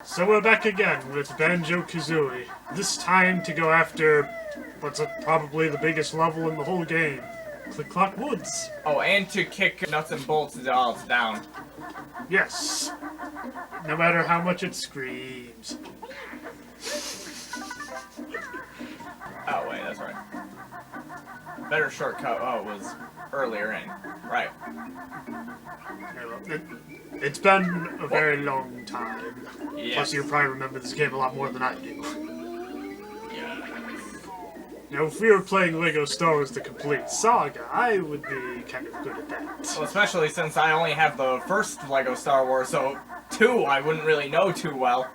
So we're back again with Banjo Kazooie. This time to go after what's probably the biggest level in the whole game. Click Clock Woods. Oh, and to kick nuts and bolts dolls down. Yes. No matter how much it screams. Oh, wait, that's right. Better shortcut, was earlier in. Right. It's been a very long time. Yes. Plus, you probably remember this game a lot more than I do. Yes. Now, if we were playing LEGO Star Wars The Complete Saga, I would be kind of good at that. Well, especially since I only have the first LEGO Star Wars, so 2 I wouldn't really know too well.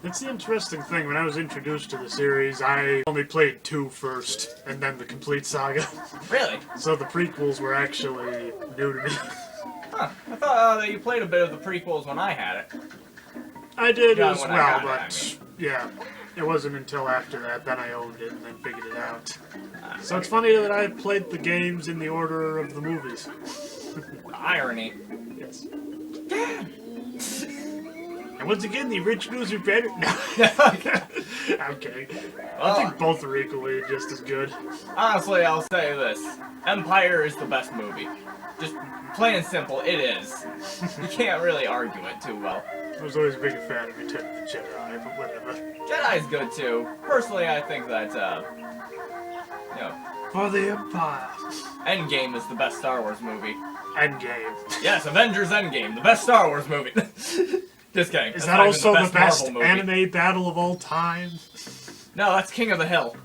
That's the interesting thing. When I was introduced to the series, I only played 2 first, and then the Complete Saga. Really? So the prequels were actually new to me. Huh. I thought that you played a bit of the prequels when I had it. I did Yeah, as when I well, got it, but yeah, it wasn't until after that I owned it and then figured it out. So it's Okay. funny that I played the games in the order of the movies. The irony. Yes. And once again, the originals are better. No. I'm kidding. I think both are equally just as good. Honestly, I'll say this. Empire is the best movie. Just plain and simple, it is. You can't really argue it too well. I was always a big fan of Return of the Jedi, but whatever. Jedi's good too. Personally, I think that, For the Empire. Endgame is the best Star Wars movie. Endgame. Yes, Avengers Endgame, the best Star Wars movie. Just kidding. Is That's that not also even the best Marvel movie. anime battle of all time? No, that's King of the Hill.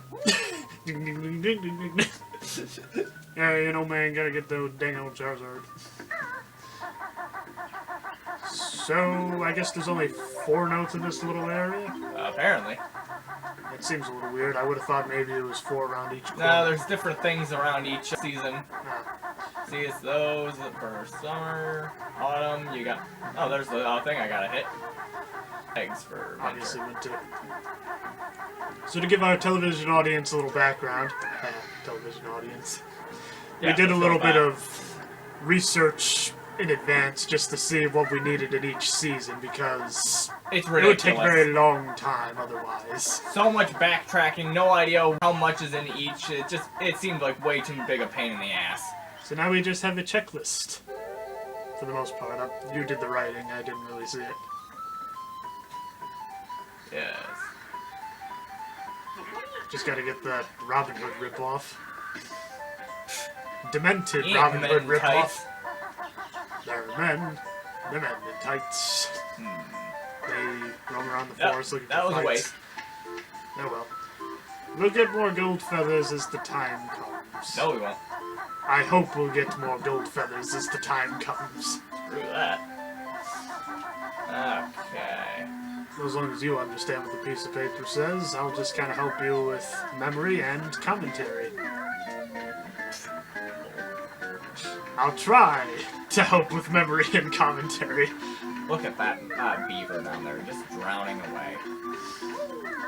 Ding, ding, ding, ding, ding, ding, ding. Yeah, you know, man, gotta get the dang old Charizard. So, I guess there's only 4 notes in this little area? Apparently. It seems a little weird. I would have thought maybe it was 4 around each corner. No, there's different things around each season. Ah, See, it's those for summer, autumn, you got... Oh, there's the thing I gotta hit. Eggs for obviously winter. winter. So to give our television audience a little background, television audience, Yeah, we did a let's little go bit back. of research in advance just to see what we needed in each season because It's it would ridiculous. take a very long time otherwise. So much backtracking, no idea how much is in each. It seemed like way too big a pain in the ass. So now we just have a checklist. For the most part. You did the writing, I didn't really see it. Yes. Just gotta get the Robin Hood ripoff. Demented Ain't Robin men Hood in ripoff. tights. There are men. The men in tights. They roam around the forest looking That for was a fights. waste. Oh well. We'll get more gold feathers as the time comes. No, we won't. I hope we'll get more gold feathers as the time comes. Screw that. Okay. As long as you understand what the piece of paper says, I'll just kind of help you with memory and commentary. I'll try to help with memory and commentary. Look at that beaver down there, just drowning away.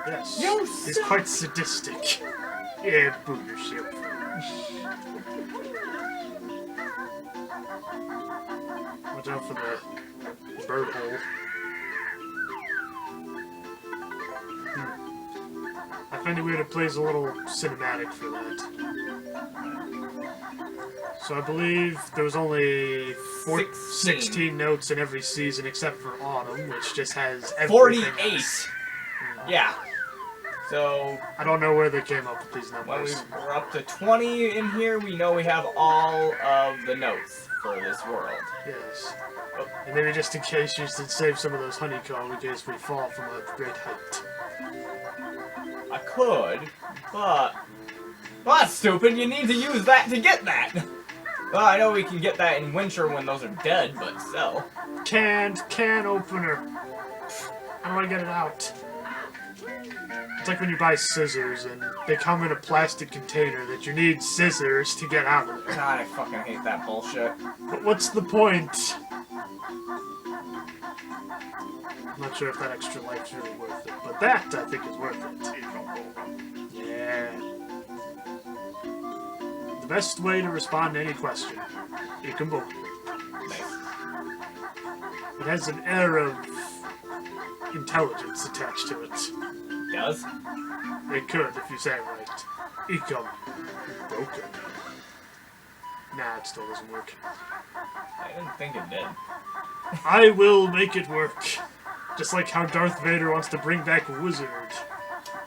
Yes, You he's suck. quite sadistic. Yeah, boo yourself. Watch out for the bird hole. I find it weird it plays a little cinematic for that. So I believe there was only 16 notes in every season except for Autumn, which just has everything 48! else. Yeah. So, I don't know where they came up with these when numbers. we're up to 20 in here, we know we have all of the notes for this world. Yes. Oh. And maybe just in case you should save some of those honeycomb in case we fall from a great height. I could, but... Well, that's stupid, you need to use that to get that! Well, I know we can get that in winter when those are dead, but still. Can opener. How do I get it out? It's like when you buy scissors and they come in a plastic container that you need scissors to get out of it. God, I fucking hate that bullshit. But what's the point? I'm not sure if that extra life's really worth it, but that I think is worth it. Yeah. The best way to respond to any question. Ikambo. Nice. It has an air of intelligence attached to it. Does? It could, if you say it right. Ecom. Broken. Nah, it still doesn't work. I didn't think it did. I will make it work. Just like how Darth Vader wants to bring back Wizard.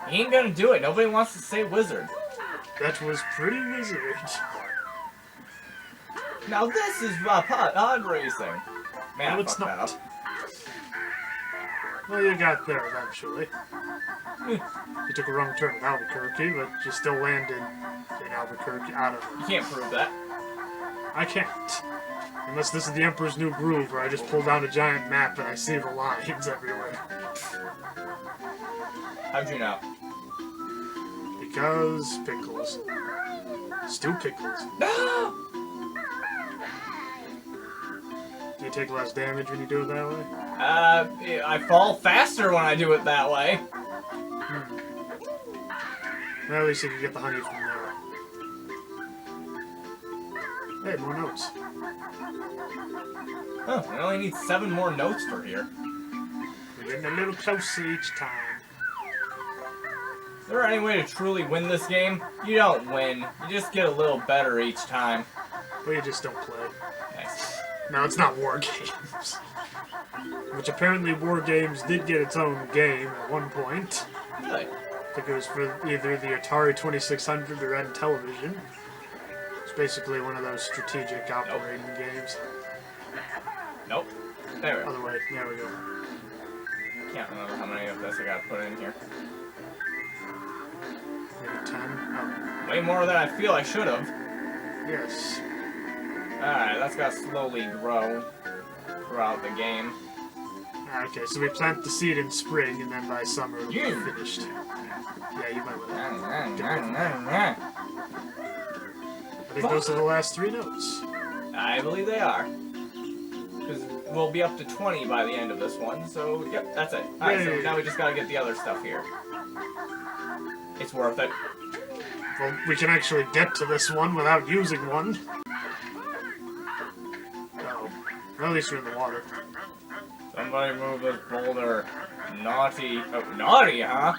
He ain't gonna do it. Nobody wants to say wizard. That was pretty wizard. Now this is pod racing. Man, No, I it's fucked that not. up. Well, you got there eventually. You took a wrong turn at Albuquerque, but you still landed in Albuquerque. I don't know. You can't prove that. I can't. Unless this is the Emperor's New Groove, where I just pull down a giant map and I see the lines everywhere. How'd you know? Because pickles. Stew pickles. Do you take less damage when you do it that way? I fall faster when I do it that way. Well, at least you can get the honey from there. Hey, more notes. Oh, we only need 7 more notes for here. We're getting a little closer each time. Is there any way to truly win this game? You don't win. You just get a little better each time. Well, you just don't play. Nice. No, it's not War Games. Which apparently War Games did get its own game at one point. Really? I think it was for either the Atari 2600 or N Television. It's basically one of those strategic operating games. Nope. There we go. Other way, there we go. Can't remember how many of this I gotta put in here. Maybe 10? Oh, Way more than I feel I should have. yes. Alright, that's gotta slowly grow throughout the game. Okay, so we plant the seed in spring, and then by summer it'll be finished. Yeah, you might want to. I think those are the last 3 notes. I believe they are. Because we'll be up to 20 by the end of this one, so yep, that's it. Alright, so Yay. now we just gotta get the other stuff here. It's worth it. Well, we can actually get to this one without using one. Oh. Well, at least you're in the water. Somebody move this boulder. Naughty. Oh, naughty, huh?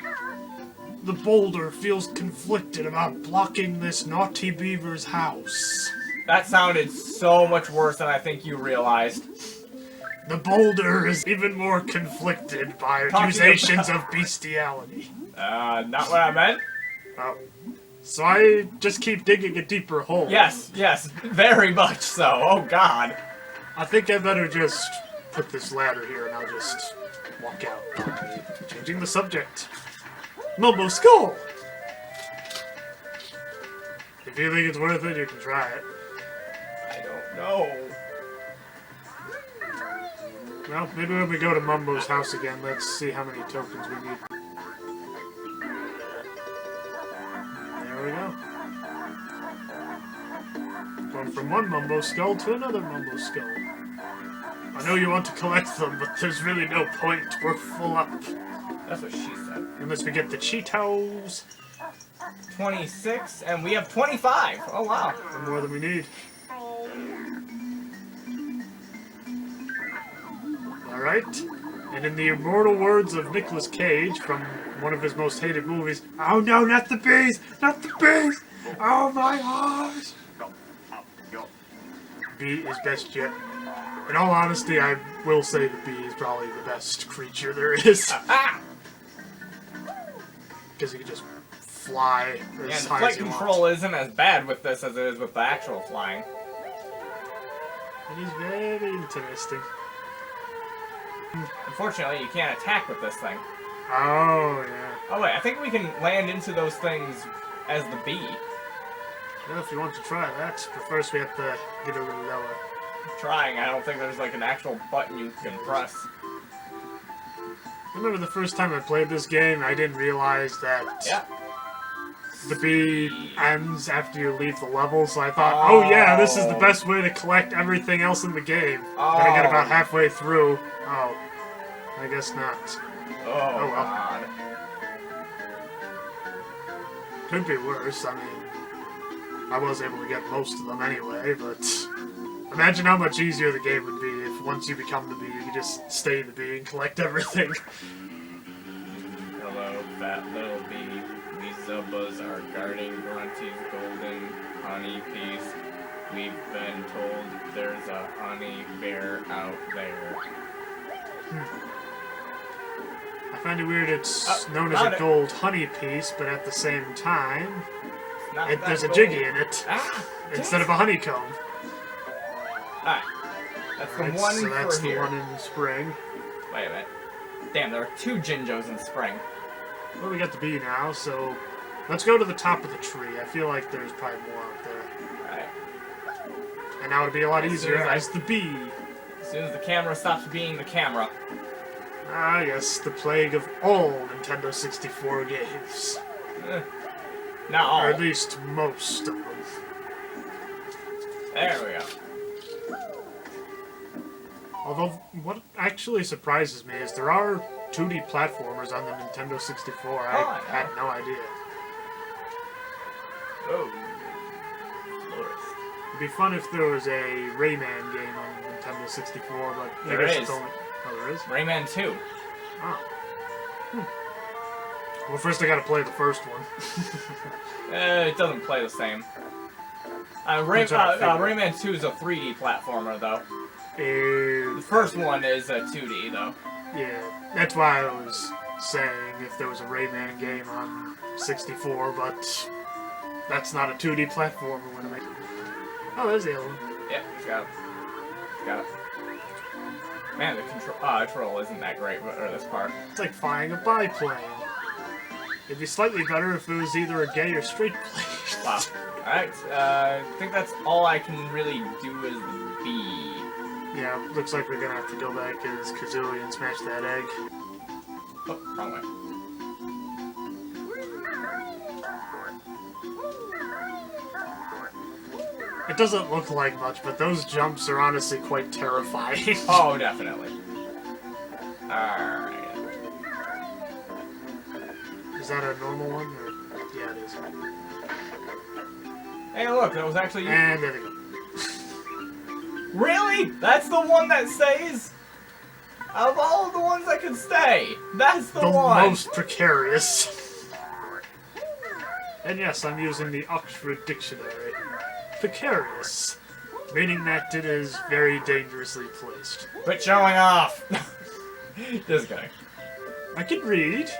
The boulder feels conflicted about blocking this naughty beaver's house. That sounded so much worse than I think you realized. The boulder is even more conflicted by accusations of bestiality. Not what I meant. Oh. So I just keep digging a deeper hole. Yes, very much so. Oh, God. I think I better just put this ladder here and I'll just walk out. Changing the subject. Momo Skull! If you think it's worth it, you can try it. I don't know. Well, maybe when we go to Mumbo's house again, let's see how many tokens we need. There we go. Going from one Mumbo Skull to another Mumbo Skull. I know you want to collect them, but there's really no point. We're full up. That's what she said. Unless we get the Cheetos. 26, and we have 25. Oh, wow. One more than we need. Alright. And in the immortal words of Nicolas Cage from one of his most hated movies, oh no, not the bees! Not the bees! Oh my gosh! Bee is best yet. In all honesty, I will say the bee is probably the best creature there is. Because he can just fly Yeah, as the high flight as you control want. isn't as bad with this as it is with the actual flying. It is very interesting. Unfortunately, you can't attack with this thing. Oh, yeah. Oh, wait, I think we can land into those things as the bee. Well, if you want to try that, but first we have to get a little lower. Trying, I don't think there's like an actual button you can press. I remember the first time I played this game, I didn't realize that the bee ends after you leave the level, so I thought, oh yeah, this is the best way to collect everything else in the game. Then I get about halfway through, oh, I guess not. Oh, well. God. Could be worse, I mean, I was able to get most of them anyway, but imagine how much easier the game would be if once you become the bee, you could just stay the bee and collect everything. Hello, fat little bee. Lisa Buzz are guarding Grunty's golden honey piece. We've been told there's a honey bear out there. I find it weird it's known as a gold honey piece, but at the same time, there's a jiggy in it instead of a honeycomb. Alright. That's the one so that's for the here. one in spring. Wait a minute. Damn, there are 2 Jinjos in spring. Well, we got the bee now, so let's go to the top of the tree. I feel like there's probably more out there. Alright. And now it'll be a lot easier as the bee. As soon as the camera stops being the camera. Ah, yes, the plague of all Nintendo 64 games. Not all. Or at least most of them. There we go. Although, what actually surprises me is there are 2D platformers on the Nintendo 64. I had no idea. Oh. Florist. It'd be fun if there was a Rayman game on Nintendo 64, but There I guess is. it's only... Oh, there is? Rayman 2. Oh. Well, first I gotta play the first one. It doesn't play the same. Rayman 2 is a 3D platformer, though. The first one is a 2D, though. Yeah, that's why I was saying if there was a Rayman game on 64, but that's not a 2D platformer when I make... Oh, there's the other one. Yep, he's got it. He's got it. Man, the control isn't that great for this part. It's like flying a biplane. It'd be slightly better if it was either a gay or straight plane. Wow. Alright, I think that's all I can really do as the bee. Yeah, looks like we're gonna have to go back as Kazooie and smash that egg. Oh, wrong way. It doesn't look like much, but those jumps are honestly quite terrifying. Oh, definitely. Alright. Is that a normal one? Or... Yeah, it is. Hey, look, that was actually... And there they go. Really? That's the one that stays? Out of all of the ones that could stay, that's the one! The most precarious. And yes, I'm using the Oxford Dictionary. Precarious. Meaning that it is very dangerously placed. Quit showing off! Just kidding. I can read.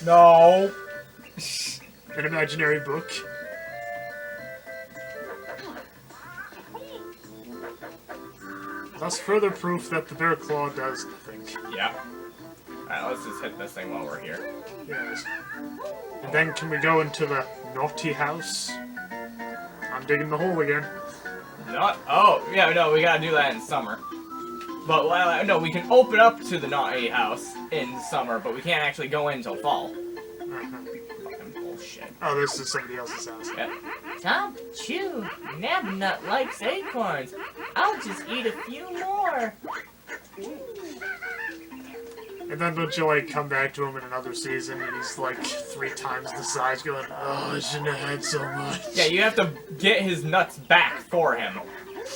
No! An imaginary book. Thus further proof that the bear claw does nothing. Yeah. Alright, let's just hit this thing while we're here. Yes. And then can we go into the naughty house? I'm digging the hole again. Not. Oh, yeah, no, we gotta do that in summer. But, well, no, we can open up to the naughty house in summer, but we can't actually go in until fall. Fucking bullshit. Oh, this is somebody else's house. Yeah. Don't chew. Nabnut likes acorns. I'll just eat a few more. And then don't you, like, come back to him in another season and he's, like, 3 times the size going, oh, I shouldn't have had so much. Yeah, you have to get his nuts back for him.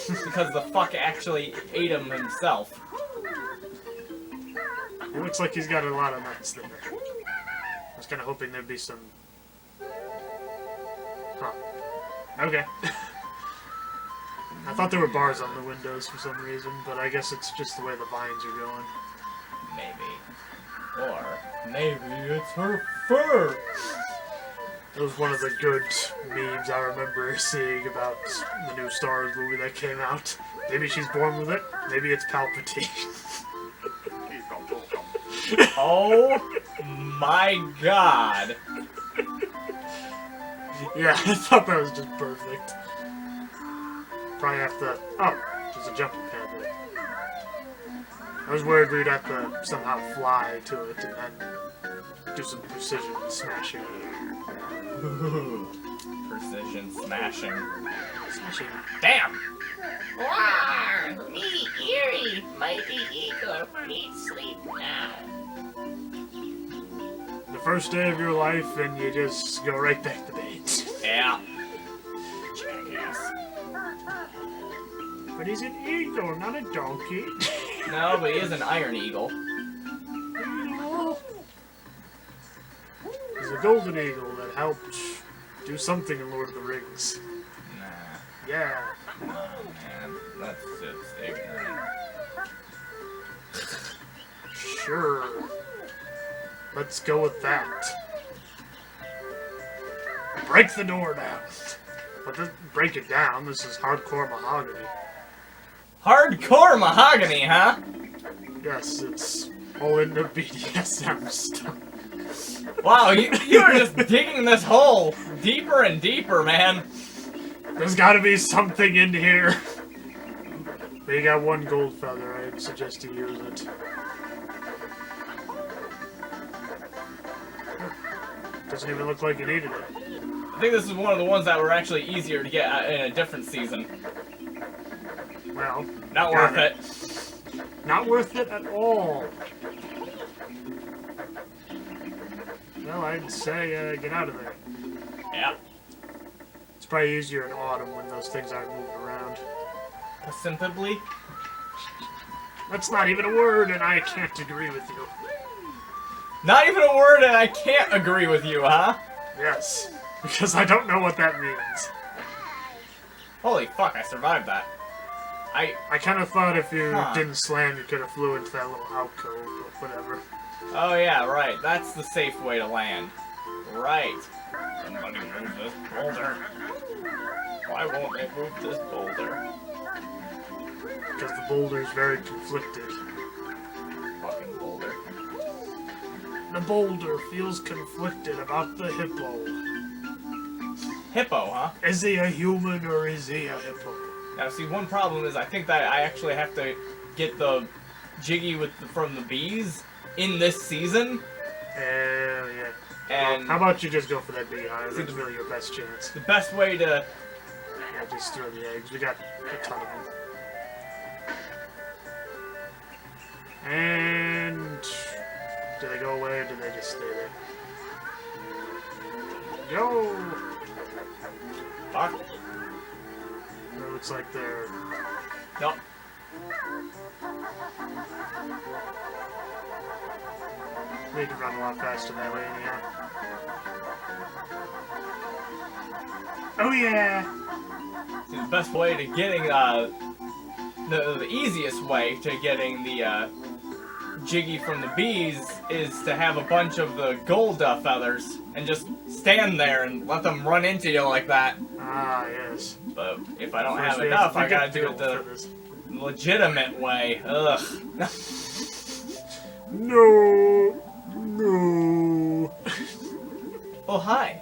Because the fuck actually ate him himself. It looks like he's got a lot of nuts there. I was kind of hoping there'd be some... Huh. Okay. I thought there were bars on the windows for some reason, but I guess it's just the way the vines are going. Maybe. Or maybe it's her fur. That was one of the good memes I remember seeing about the new Star Wars movie that came out. Maybe she's born with it. Maybe it's Palpatine. Oh my god. Yeah, I thought that was just perfect. Probably have to... Oh, there's a jumping pad there. I was worried we'd have to somehow fly to it and then do some precision smashing. Ooh, precision smashing. Smashing. Damn! Wow, me eerie. Mighty eagle, me sleep now. The first day of your life and you just go right back to bed. Yeah. Jackass. But he's an eagle, not a donkey. No, but he is an Iron Eagle. He's a golden eagle that helped do something in Lord of the Rings. Nah. Yeah. Oh, man. That's just ignorant. Sure. Let's go with that. Break the door down. But this, break it down. This is hardcore mahogany. Hardcore mahogany, huh? Yes, it's all in the BDSM stuff. Wow, you are just digging this hole deeper and deeper, man. There's gotta be something in here. But you got one gold feather. I'd suggest you use it. Doesn't even look like you needed it. I think this is one of the ones that were actually easier to get in a different season. Well, Not worth it. Not worth it at all. Well, I'd say get out of there. Yeah. It's probably easier in autumn when those things aren't moving around. Simply. That's not even a word, and I can't agree with you. Not even a word, and I can't agree with you, huh? Yes, because I don't know what that means. Holy fuck, I survived that. I kind of thought if you Huh. didn't slam, you could have flew into that little alcove, but whatever. Oh yeah, right. That's the safe way to land. Right. Somebody move this boulder. Why won't they move this boulder? Because the boulder's very conflicted. Fucking boulder. The boulder feels conflicted about the hippo. Hippo, huh? Is he a human or is he a hippo? Now, see, one problem is I think that I actually have to get the Jiggy from the bees in this season. Yeah. And How about you just go for that beehive? See, That's really your best chance. the best way to... Yeah, just throw the eggs. We got a ton of them. And... do they go away or do they just stay there? Go! Fuck. It looks like they're... Nope. They can run a lot faster that way, anyhow. Oh yeah! See, the best way to getting, the easiest way to getting the, Jiggy from the bees is to have a bunch of the gold feathers and just stand there and let them run into you like that. Ah, yes. But if I don't First have we enough, to I gotta get do it the for this. legitimate way. Ugh. No! Oh, hi.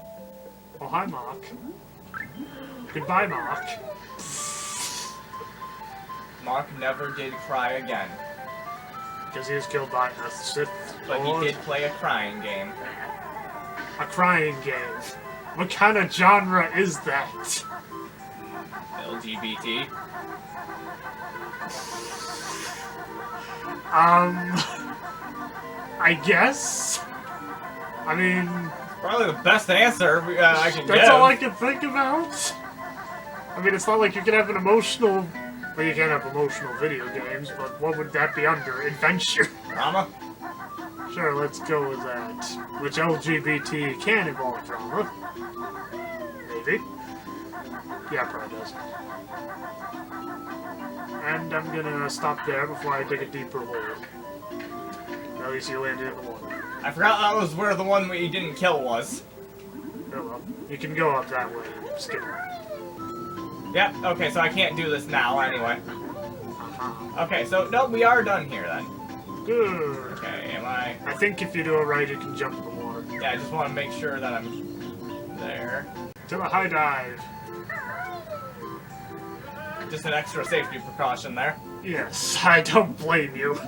Oh, hi, Mark. Goodbye, Mark. Mark never did cry again, Because he was killed by a Sith but he Lord. did play a crying game. A crying game. What kind of genre is that? LGBT. I guess? I mean, Probably the best answer I can that's give. all I can think about. I mean, it's not like you can have an emotional... Well, you can't have emotional video games, but what would that be under? Adventure? Drama? Sure, let's go with that. Which LGBT can involve drama. Maybe. Yeah, probably does. And I'm gonna stop there before I dig a deeper hole. At least you landed in the water. I forgot that was where the one we didn't kill was. Oh well. You can go up that way and skip. Yep, okay, so I can't do this now anyway. Uh-huh. Okay, so, no, we are done here then. Good. Okay, am I... I think if you do it right, you can jump in the water. Yeah, I just want to make sure that I'm there. To the high dive. Just an extra safety precaution there. Yes, I don't blame you.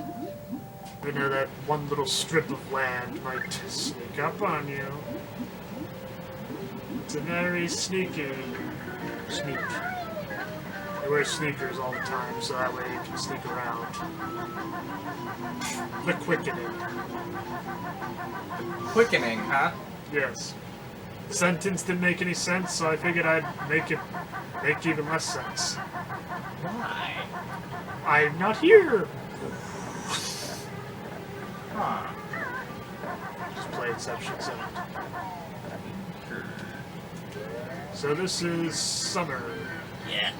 You know that one little strip of land might sneak up on you. It's a very sneaky sneak. I wear sneakers all the time, so that way you can sneak around. The quickening. Quickening, huh? Yes. The sentence didn't make any sense, so I figured I'd make it make even less sense. Why? I'm not here! play Inception sound. So this is summer. Yeah.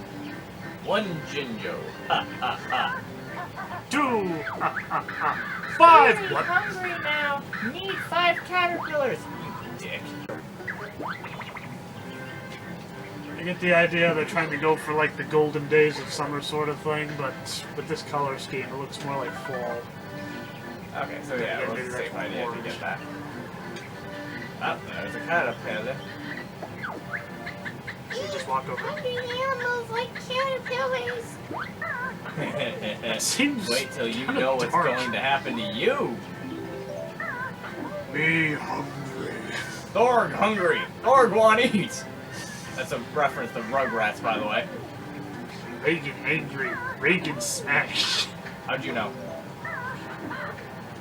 1 Jinjo. Ha ha ha. 2! Ha ha ha. 5! Very What? hungry now. Need 5 caterpillars. You dick. I get the idea they're trying to go for like the golden days of summer sort of thing, but with this color scheme it looks more like fall. Okay, so yeah, it was a safe idea to get that. Oh, there's a caterpillar. So you just walk over. Hungry animals like caterpillars. It seems Wait till you kinda know what's dark. going to happen to you. Me hungry. Thorg hungry. Thorg want eat. That's a reference to Rugrats, by the way. Reagan angry. Reagan smash. How'd you know?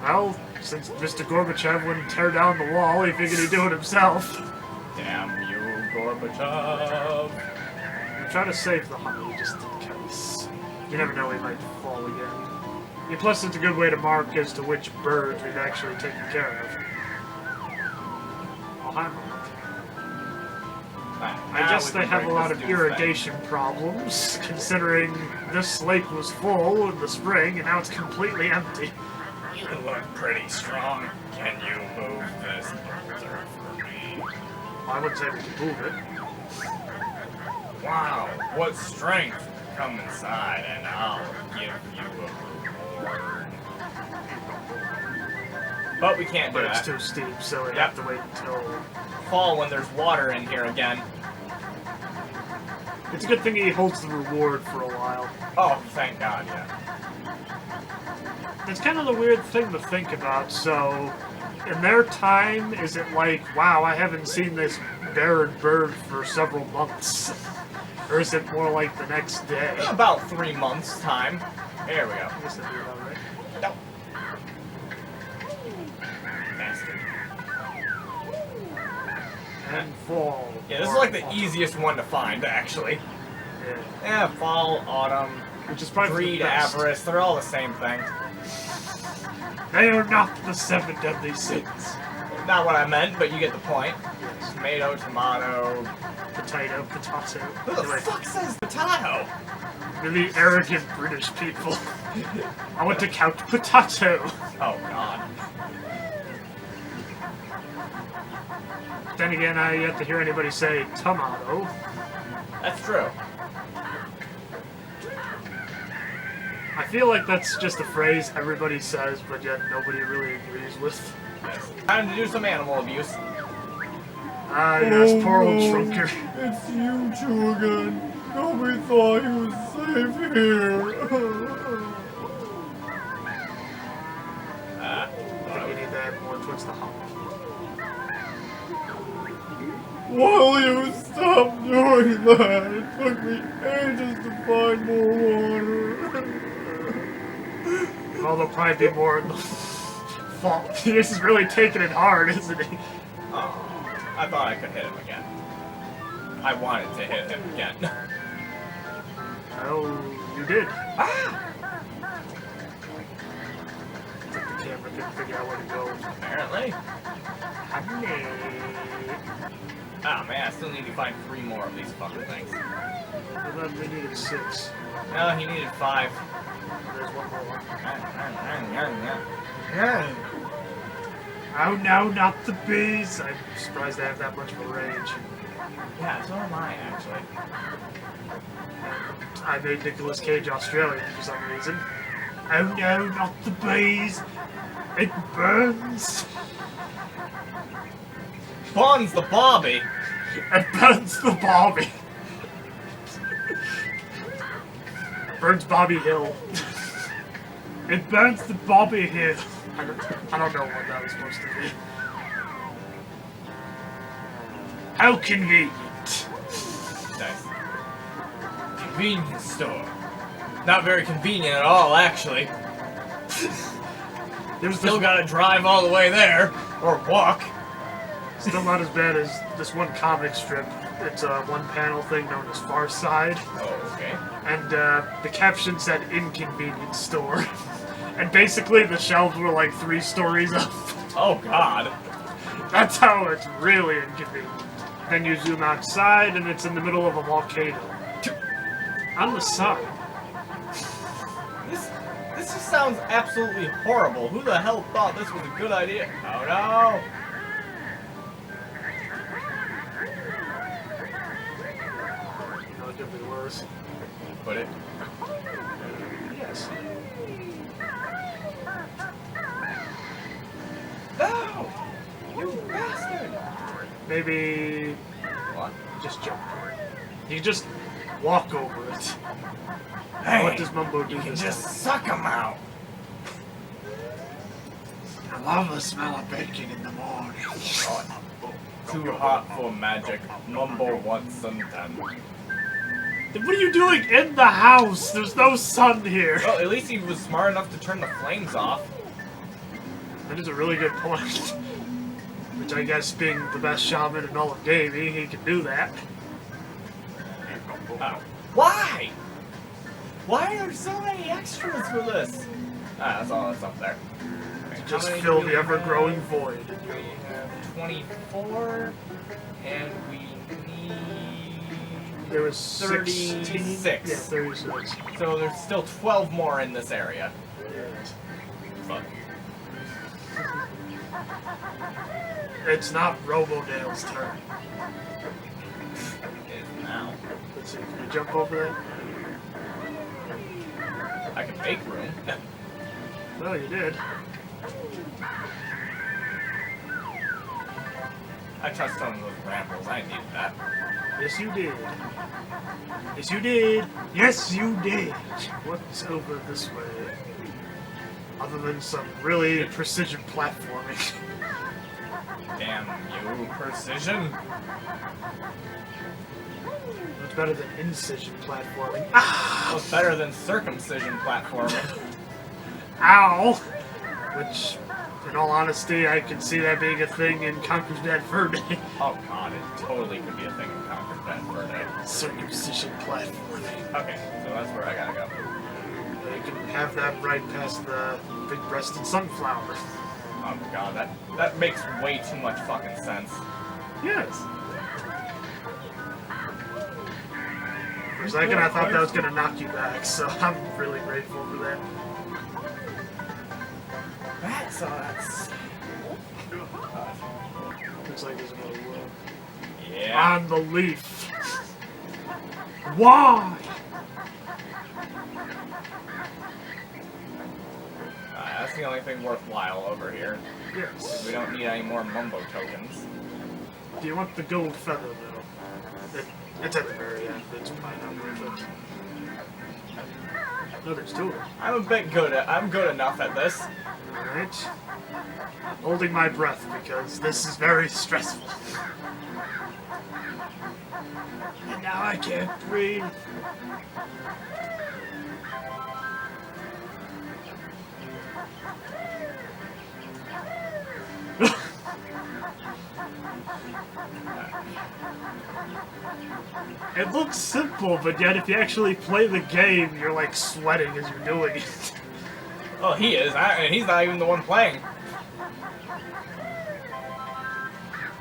Well, since Mr. Gorbachev wouldn't tear down the wall, he figured he'd do it himself. Damn you, Gorbachev. I'm trying to save the honey just in case. You never know, he might fall again. And plus, it's a good way to mark as to which birds we've actually taken care of. Oh, hi, Mom. I guess they have a lot of irrigation problems, considering this lake was full in the spring and now it's completely empty. You look pretty strong. Can you move this monster for me? I wouldn't say we can move it. Wow, what strength! Come inside and I'll give you a reward. But we can't do But it's that. too steep, so we Yep. have to wait until... Fall when there's water in here again. It's a good thing he holds the reward for a while. Oh, thank God, yeah. It's kind of the weird thing to think about, so... In their time, is it like, wow, I haven't seen this barren bird for several months? Or is it more like the next day? About 3 months' time. There we go. I guess that'd be about right. No. Bastard. And fall. Yeah, this is like the easiest one to find, actually. Yeah. Yeah, fall, autumn, Which is probably greed, the best. avarice, they're all the same thing. They are not the 7 deadly sins. Not what I meant, but you get the point. Yes. Tomato, tomato. Potato, potato. Who the Anyway, fuck says potato? really arrogant British people. I want to count potato. Oh, God. Then again, I yet to hear anybody say tomato. That's true. I feel like that's just a phrase everybody says, but yet nobody really agrees with. Yes. Time to do some animal abuse. Ah, yes, poor old Trunker. It's you two again. Nobody thought you was safe here. I think we need to add more towards the hump. Will you stop doing that? It took me ages to find more water. Well, there'll probably be more in the fall. This is really taking it hard, isn't he? Oh, I thought I could hit him again. I wanted to hit him again. Oh, you did. Ah! I think the camera couldn't figure out where to go. Apparently. Honey. Oh man, I still need to find 3 more of these fucking things. I thought we needed 6. No, he needed 5. There's one more. Yeah. Oh no, not the bees! I'm surprised they have that much of a range. Yeah, so am I, actually. I made Nicolas Cage Australian for some reason. Oh no, not the bees! It burns! Bonds the Bobby! It burns the Bobby! Burns Bobby Hill. It burns the Bobby Hill. I don't know what that was supposed to be. How convenient. Nice. Convenience store. Not very convenient at all, actually. There's Still gotta drive all the way there. Or walk. Still not as bad as this one comic strip. It's a one-panel thing known as Far Side. Oh, okay. And the caption said inconvenience store. And basically the shelves were like 3 stories up. Oh, God. That's how it's really inconvenient. Then you zoom outside and it's in the middle of a volcano. On the sun. This just sounds absolutely horrible. Who the hell thought this was a good idea? Oh no! You know, it could be worse. Put it. Yes. No! You bastard! Maybe What? just jump. You just walk over it. Hey, What does Mumbo do you can this just time? suck them out. I love the smell of bacon in the morning. Oh, too hot for magic. Mumbo wants some done. What are you doing in the house? There's no sun here. Well, at least he was smart enough to turn the flames off. That is a really good point. Which I guess being the best shaman in all of gaming, he can do that. Oh. Why? Why are there so many extras for this? Ah, that's all that's up there. Okay, how Just many fill do the we ever-growing have? void. We have 24, and we need... There was 36. 16? Yeah, 36. So there's still 12 more in this area. Fuck. It's not Robodale's turn. It is now. Let's see, can you jump over that? I can make room. Well, you did. I touched on those rambles. I needed that. Yes, you did. Yes, you did. Yes, you did. What's over this way? Other than some really precision platforming. Damn you, precision. It's better than incision platforming. Ah! Well, it's better than circumcision platforming. Ow! Which, in all honesty, I can see that being a thing in Conquer's Bad Fur Day. Oh god, it totally could be a thing in Conquer's Bad Fur Day. Circumcision platforming. Okay, so that's where I gotta go. You can have that right past the big-breasted sunflower. Oh god, that makes way too much fucking sense. Yes. For a second, I thought that was gonna knock you back, so I'm really grateful for that. That's Looks like there's another world. yeah. On the leaf. Why? That's the only thing worthwhile over here. Yes. We don't need any more Mumbo tokens. Do you want the gold feather, though? It's at the very end. It's probably not worth it. No, there's two of them. I'm good enough at this. Alright. Holding my breath because this is very stressful. And now I can't breathe. It looks simple, but yet if you actually play the game, you're like sweating as you're doing it. Oh, he is. And he's not even the one playing.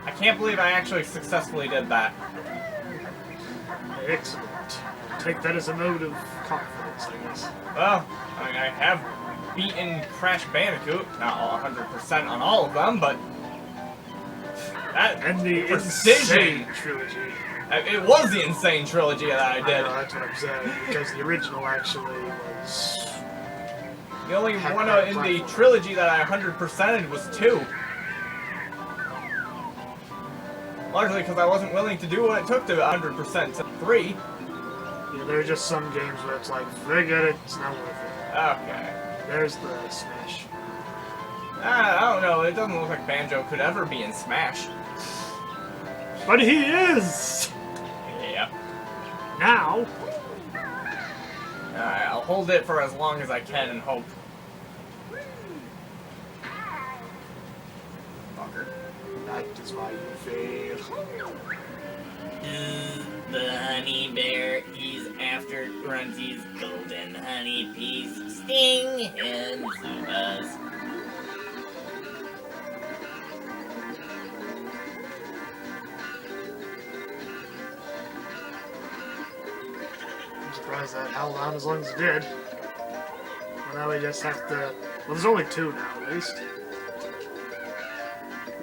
I can't believe I actually successfully did that. Excellent. Take that as a note of confidence, I guess. Well, I mean, I have beaten Crash Bandicoot. Not all 100% on all of them, but... That And the precision. Insane trilogy. It was the Insane Trilogy that I I did. know, that's what I'm saying, because the original actually was... The only Had one that in the platform. trilogy that I 100%ed was 2. Largely because I wasn't willing to do what it took to 100% to 3. Yeah, there are just some games where it's like, forget it, it's not worth it. Okay. There's the Smash. I don't know, it doesn't look like Banjo could ever be in Smash. But he is! Yep. Now, Alright, I'll hold it for as long as I can and hope. Fucker. that is why you fail. The honey bear is after Grunty's golden honey piece. Sting and Zubas. surprised that held on as long as it did. Well, now we just have to... Well, there's only 2 now, at least.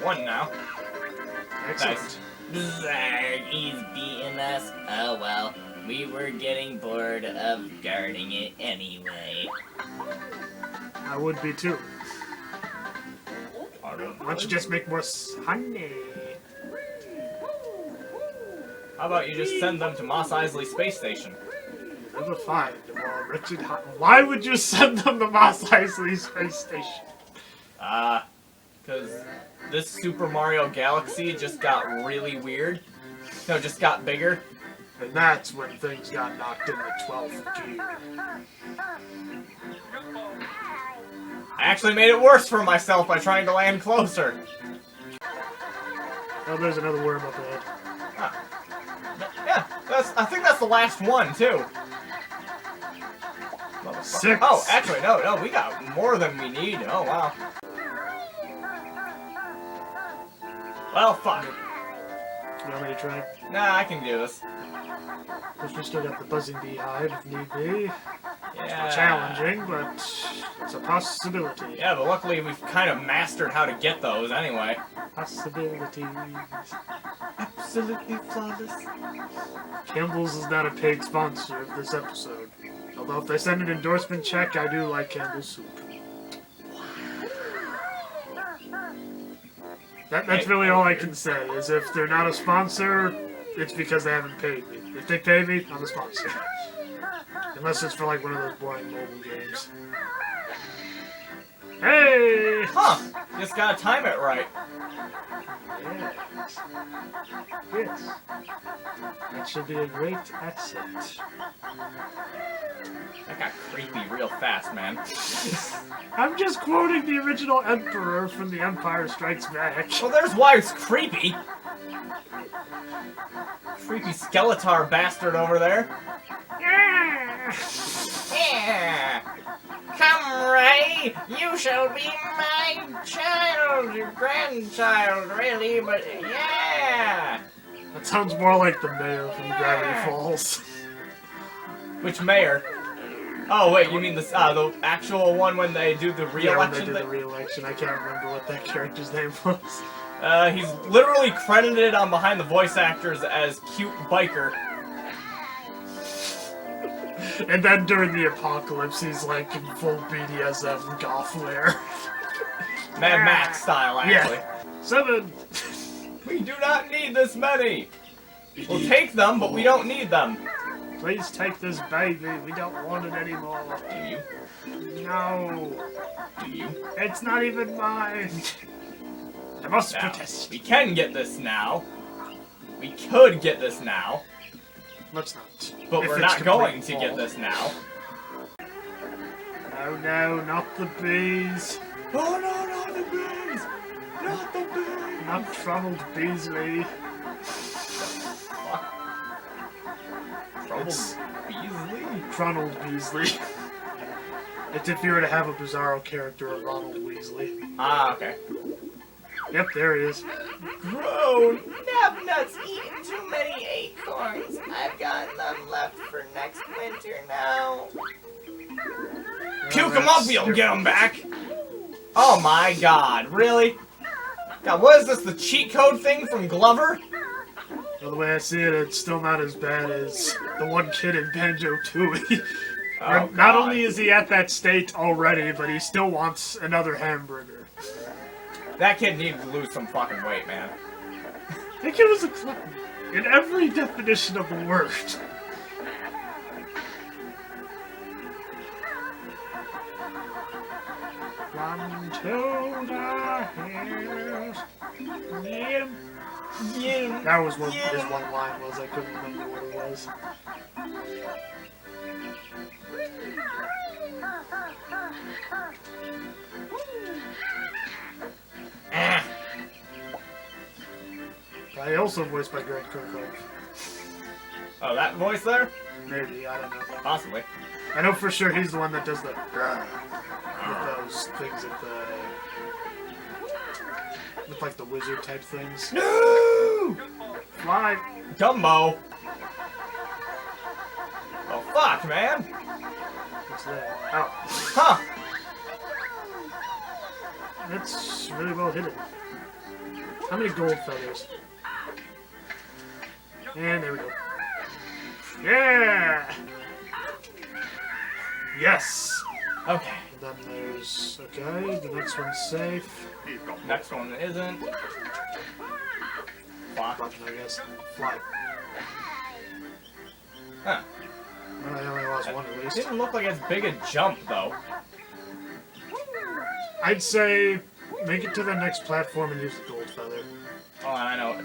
1 now. Excellent. Nice. Zarg, he's beating us. Oh well, we were getting bored of guarding it anyway. I would be too. Why don't you just make more honey? How about you just send them to Mos Eisley Space Station? You'll never find a more wretched Why would you send them to Mos Eisley Space Station? Because this Super Mario Galaxy just got really weird. No, just got bigger. And that's when things got knocked into 12th gear. I actually made it worse for myself by trying to land closer. Oh, there's another worm up ahead. Huh. Yeah, I think that's the last one, too. 6. Oh, actually, no, we got more than we need. Oh, wow. Well, fuck. You want me to try? Nah, I can do this. Because we still got the buzzing beehive if need be. Yeah. It's challenging, but it's a possibility. Yeah, but luckily we've kind of mastered how to get those anyway. Possibilities. Absolutely flawless. Campbell's is not a paid sponsor of this episode. Although if they send an endorsement check, I do like Campbell's soup. That's really all I can say, is if they're not a sponsor, it's because they haven't paid me. If they pay me, I'm a sponsor. Unless it's for like one of those boring mobile games. Hey! Huh! Just gotta time it right. Yes. Yes. That should be a great asset. That got creepy real fast, man. I'm just quoting the original Emperor from The Empire Strikes Back. Well, there's why it's creepy. Creepy Skeletor bastard over there. Yeah! Come, Ray! You shall be my child, your grandchild, really, but yeah! That sounds more like the mayor from Gravity Falls. Which mayor? Oh wait, you mean the actual one when they do the Yeah, when re-election they do the thing? re-election. I can't remember what that character's name was. He's literally credited on behind the voice actors as cute biker. And then during the apocalypse, he's like in full BDSM goth wear. Mad Max style, actually. Yeah. 7. We do not need this many! We'll take them, but we don't need them. Please take this baby. We don't want it anymore. Do you? No. Do you? It's not even mine. I must Now, protest. we can get this now. We could get this now. Let's not. But If we're it's not going complete to fall. get this now. No, not the bees. Oh no, not the bees! Not the bees! Not troubled Beasley. Fuck. Trouble It's- Beasley? Ronald Weasley. It's if you were to have a Bizarro character of Ronald Weasley. Ah, okay. Yep, there he is. Grown! Nabnuts eating too many acorns. I've got none left for next winter now. Puke 'em up, you'll get 'em back! Oh my god, really? God, what is this, the cheat code thing from Glover? Well, the way I see it, it's still not as bad as the one kid in Banjo Kazooie. Oh, Not God. only is he at that state already, but he still wants another hamburger. That kid needs to lose some fucking weight, man. That kid was a glutton in every definition of the word. One to the hills. Yeah. Yeah. That was what his one line was. I couldn't remember what it was. Ah, Also voiced by Greg Kirkhope. Oh, that voice there? Maybe, I don't know. Possibly. I know for sure he's the one that does the with those things at the with like the wizard type things. No! Fly! Dumbo! Oh, fuck, man? What's that? Oh, Huh. that's really well hidden. How many gold feathers? And there we go. Yeah! Yes! Okay. And then there's... Okay, the next one's safe. Next one isn't. Fuck. Button, I guess. Fly. Huh. Well, I only lost one at least. Didn't look like as big a jump, though. I'd say make it to the next platform and use the gold feather. Oh, I know.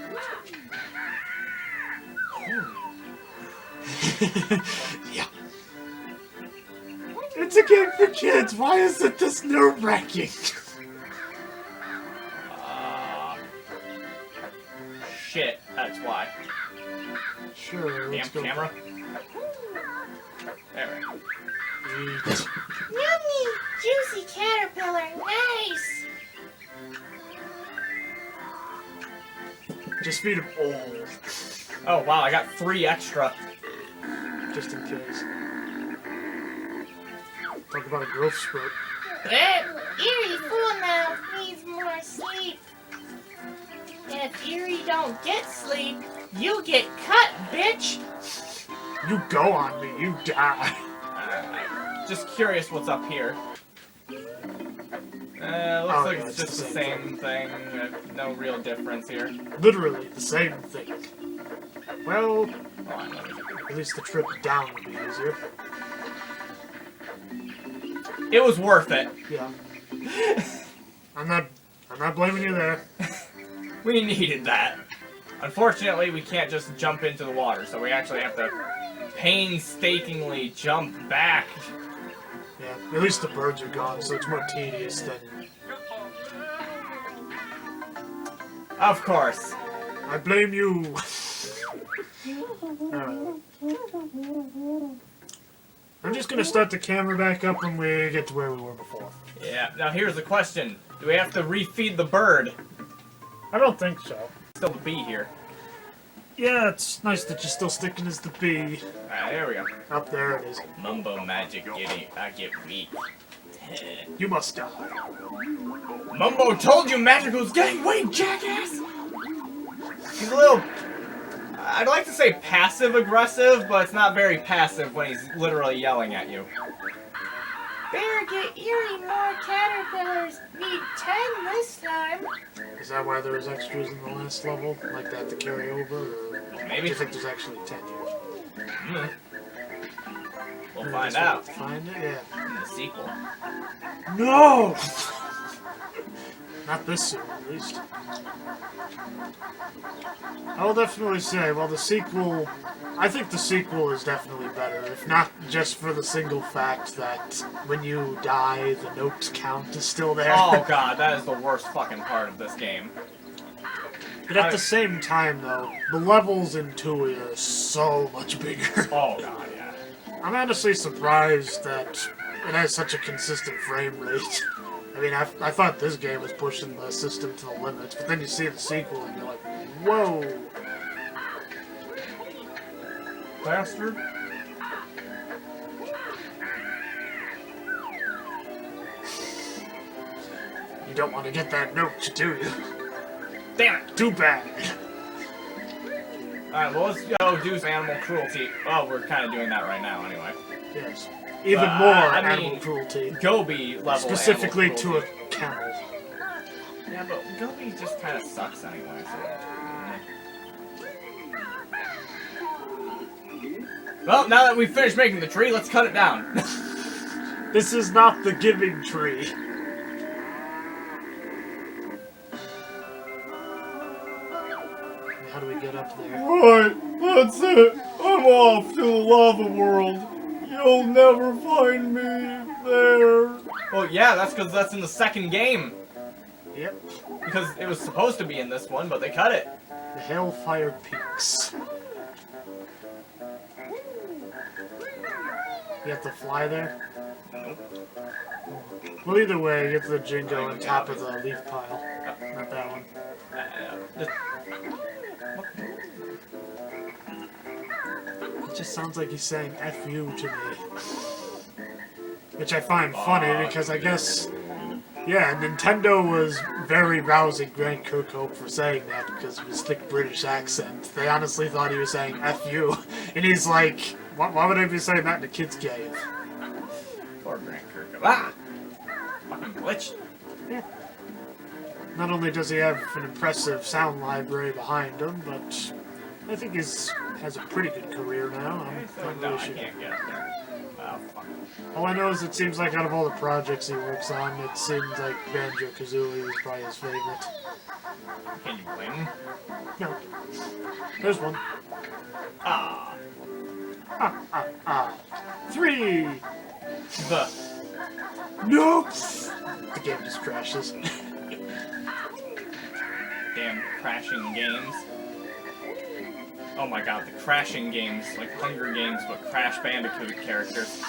Yeah. It's a game for kids. Why is it this nerve-wracking? Shit, that's why. Sure, let's Damn go. camera. There we go. Eat. Yummy! Juicy caterpillar, nice! Just feed him all, Oh, wow, I got 3 extra. just in case. Talk about a growth spurt. Eerie fool now needs more sleep. And if Eerie don't get sleep, you get cut, bitch! You go on me, you die. Just curious what's up here. Looks like yeah, it's just the same thing. No real difference here. Literally the same thing. Well, Hold on, let me check. at least the trip down would be easier. It was worth it. Yeah. I'm not blaming you there. We needed that. Unfortunately, we can't just jump into the water, so we actually have to painstakingly jump back. Yeah, at least the birds are gone, so it's more tedious than... Of course. I blame you! Alright. I'm just gonna start the camera back up when we get to where we were before. Yeah, now here's the question. Do we have to refeed the bird? I don't think so. Still the bee here. Yeah, it's nice that you're still sticking as the bee. Alright, there we go. Up there it is. Mumbo magic, I get weak. You must die. Mumbo told you magic was getting weak, jackass! He's a little... I'd like to say passive-aggressive, but it's not very passive when he's literally yelling at you. Better get Eerie more caterpillars. Need 10 this time. Is that why there was extras in the last level? Like that to carry over? Or Maybe. do you think there's actually 10 here? Hmm. We'll I find guess we'll out Find it? Yeah. in the sequel. No! Not this soon, at least. I will definitely say, well, the sequel... I think the sequel is definitely better, if not just for the single fact that when you die, the note count is still there. Oh god, that is the worst fucking part of this game. But at the same time, though, the levels in 2 are so much bigger. Oh god, yeah. I'm honestly surprised that it has such a consistent frame rate. I mean, I thought this game was pushing the system to the limits, but then you see the sequel and you're like, whoa! Bastard. You don't want to get that note, do you? Damn it! Too bad. Alright, well let's go do some animal cruelty. Well, we're kind of doing that right now anyway. Yes. Even But, more I animal mean, cruelty. Gobi level Specifically animal to cruelty. a camel. Yeah, but Gobi just kind of sucks anyway, so... Well, now that we've finished making the tree, let's cut it down. This is not the giving tree. How do we get up there? Right, that's it. I'm off to the lava world. You'll never find me there. Well, yeah, that's because that's in the second game. Yep. Because it was supposed to be in this one, but they cut it. The Hellfire Peaks. You have to fly there? Well, either way, you get to the Jingo on top of the leaf pile. Not that one. Just- It just sounds like he's saying F you to me. Which I find funny because I guess, yeah, Nintendo was very rousing Grant Kirkhope for saying that because of his thick British accent. They honestly thought he was saying F you. And he's like, why would I be saying that in a kid's cave? Poor Grant Kirkhope. Ah! Fucking glitch. Yeah. Not only does he have an impressive sound library behind him, but I think he has a pretty good career now. No, I can't get up there. Oh, fuck. All I know is it seems like out of all the projects he works on, it seems like Banjo Kazooie was probably his favorite. Can you blame him? No. There's one. Ah. 3! The. Nope! The game just crashes. Damn crashing games. Oh my god, the crashing games, like Hunger Games, but Crash Bandicoot characters.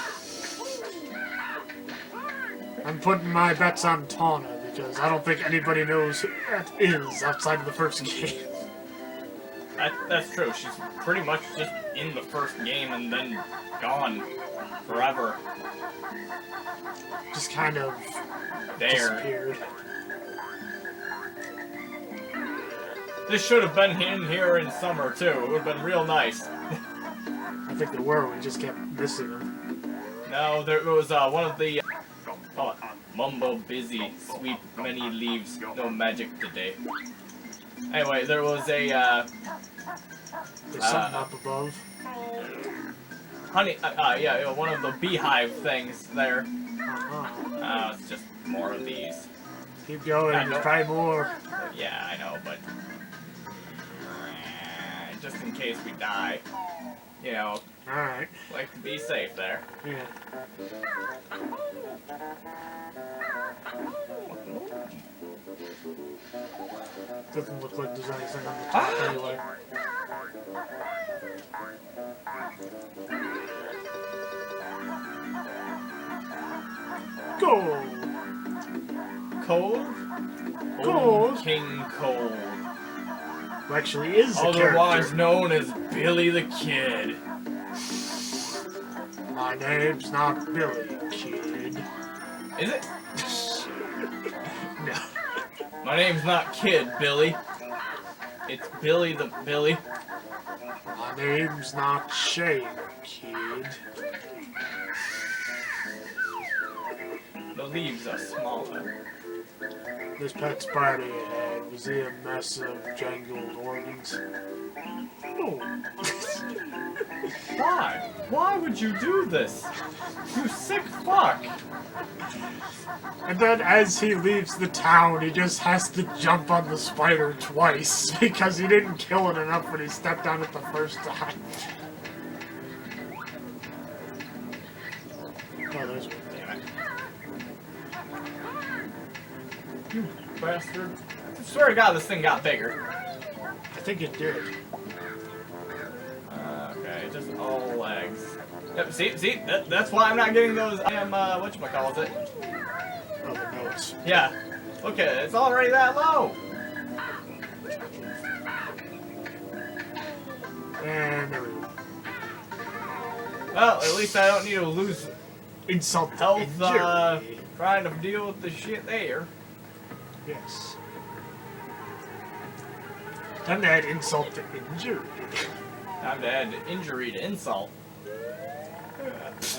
I'm putting my bets on Tawna because I don't think anybody knows who that is outside of the first game. That's true. She's pretty much just in the first game and then gone forever. Just kind of disappeared. This should have been in here in summer too. It would have been real nice. I think there were. We just kept missing them. No, there was one of the. Mumbo busy, sweep many leaves, no magic today. Anyway, there was a There's something up above. honey. Yeah, one of the beehive things there. It's just more of these. Keep going. There's probably more. Yeah, I know, but just in case we die, you know, Alright. like to be safe there. Yeah. Doesn't look like there's anything on the top anyway. Go! Cold? Cold? King Cold. Who actually is a Otherwise character. known as Billy the Kid. My name's not Billy, kid. Is it? No. My name's not Kid, Billy. It's Billy the Billy. My name's not Shane, kid. The leaves are smaller. This pet's party ahead. Was he a mess of jangled organs? Oh. Why? Why would you do this? You sick fuck! And then as he leaves the town, he just has to jump on the spider twice because he didn't kill it enough when he stepped on it the first time. Oh, there's one. Damn it. You bastard. I swear to God, this thing got bigger. I think it did. Okay, just all legs. Yep, see, that's why I'm not getting those damn, whatchamacallit. Oh, the notes. Yeah. Look at it, it's already that low! And there we go. Well, at least I don't need to lose Insult to health, injury. trying to deal with the shit there. Yes. Time to add insult to injury. Time to add injury to insult.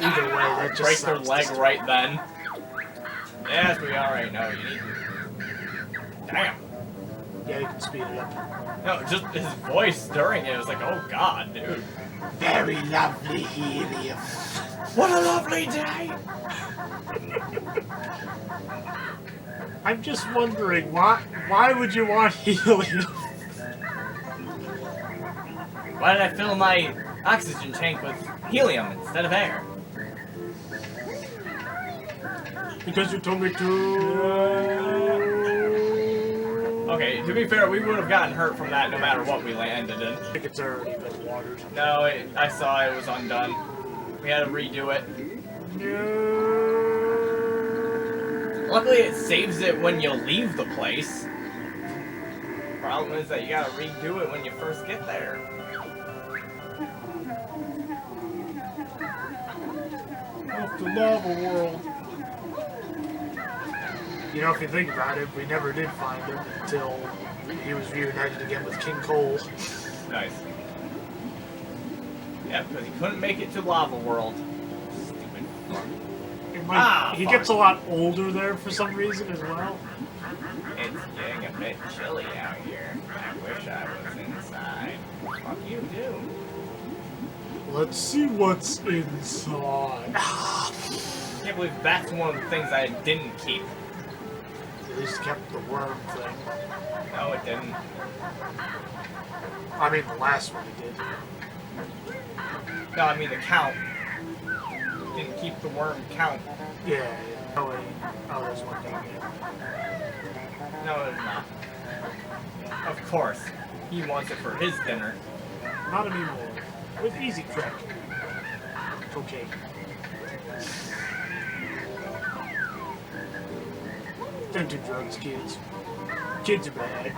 Either way, that just Break their sounds leg disturbing. right then. Yes, we already know you need. Damn. Yeah, you can speed it up. No, just his voice during it was like, oh god, dude. Very lovely helium. What a lovely day! I'm just wondering, why would you want helium? Why did I fill my oxygen tank with helium instead of air? Because you told me to. Okay, to be fair, we would have gotten hurt from that no matter what we landed in. I think it's already been watered. No, I saw it was undone. We had to redo it. No. Luckily, it saves it when you leave the place. Problem is that you gotta redo it when you first get there. The lava world. You know, if you think about it, we never did find him until he was reunited again with King Cole. Nice. Yeah, because he couldn't make it to Lava World. Stupid fuck. He gets a lot older there for some reason as well. It's getting a bit chilly out here. I wish I was inside. Fuck you, too. Let's see what's inside. I can't believe that's one of the things I didn't keep. At least kept the worm thing. No, it didn't. I mean, the last one he did. No, I mean the count. Didn't keep the worm count. Yeah. Oh, wait. Oh, there's one down here. No, there's not. Of course. He wants it for his dinner. Not anymore. With easy crack. Okay. Don't do drugs, kids. Kids are bad.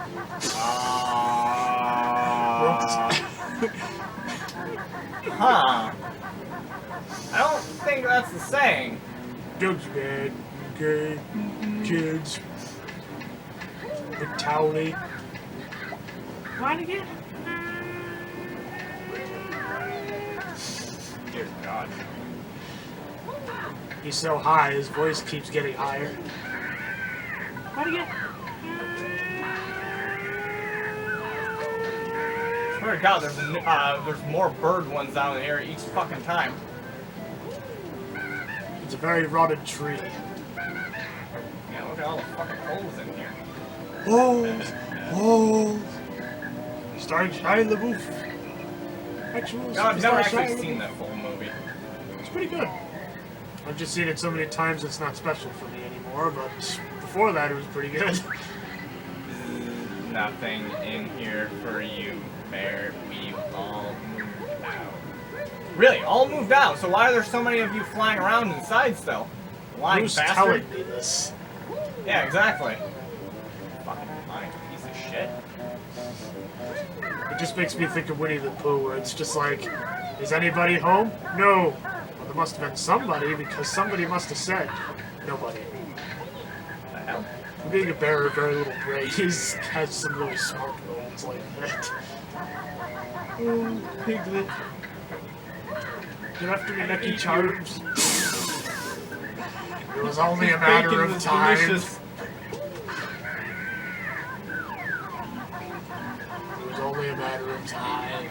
Huh. I don't think that's the saying. Drugs are bad. Okay. Kids. Brutality. What again? Dear God. He's so high, his voice keeps getting higher. What again? Swear to God, there's more bird ones down here each fucking time. It's a very rotted tree. Yeah, look at all the fucking holes in here. Holes! Holes! Starring Shia LaBeouf. Actual No, I've never superstar actually Shia seen LaBeouf. that full movie. It's pretty good. I've just seen it so many times it's not special for me anymore, but before that it was pretty good. Nothing in here for you, Bear. We've all moved out. Really? All moved out? So why are there so many of you flying around inside still? Lying Who's bastard? telling me this? Yeah, exactly. Fucking lying piece of shit. It just makes me think of Winnie the Pooh, where it's just like, is anybody home? No. Well, there must have been somebody, because somebody must have said, nobody. What the hell? Being a bear with very little brain, he's has some really smart moments like that. Oh, Piglet. You're after me, Lucky Charms. It was only a matter Bacon of was time. delicious. It was only a matter of time.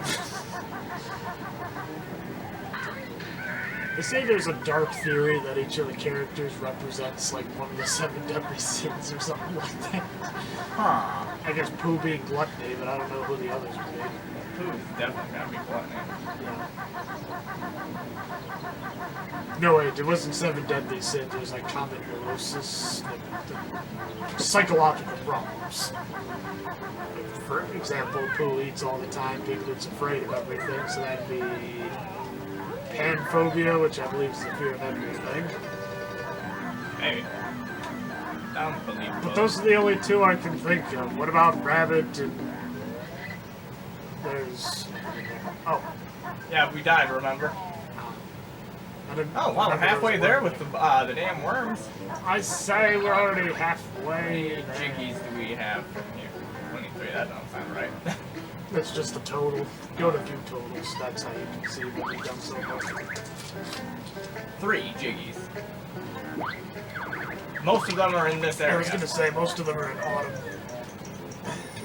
They say there's a dark theory that each of the characters represents like one of the 7 deadly sins or something like that. Huh. I guess Pooh being gluttony, but I don't know who the others would be. Pooh's definitely gonna be gluttony. Yeah. No, wait, it wasn't 7 deadly sins. It was like common neurosis, psychological problems. For example, Pooh eats all the time. Piglet's afraid of everything, so that'd be panphobia, which I believe is the fear of everything. Maybe. Unbelievable. But those are the only 2 I can think of. What about Rabbit and... There's... Oh. Yeah, we died, remember? I didn't Oh, wow, we're remember halfway those there words. with the damn worms. I say we're already halfway How many there. jiggies do we have from here? 23, that don't sound right. That's just the total. Go to view totals. That's how you can see what we've done so far. 3 jiggies. Most of them are in this area. I was gonna say most of them are in autumn.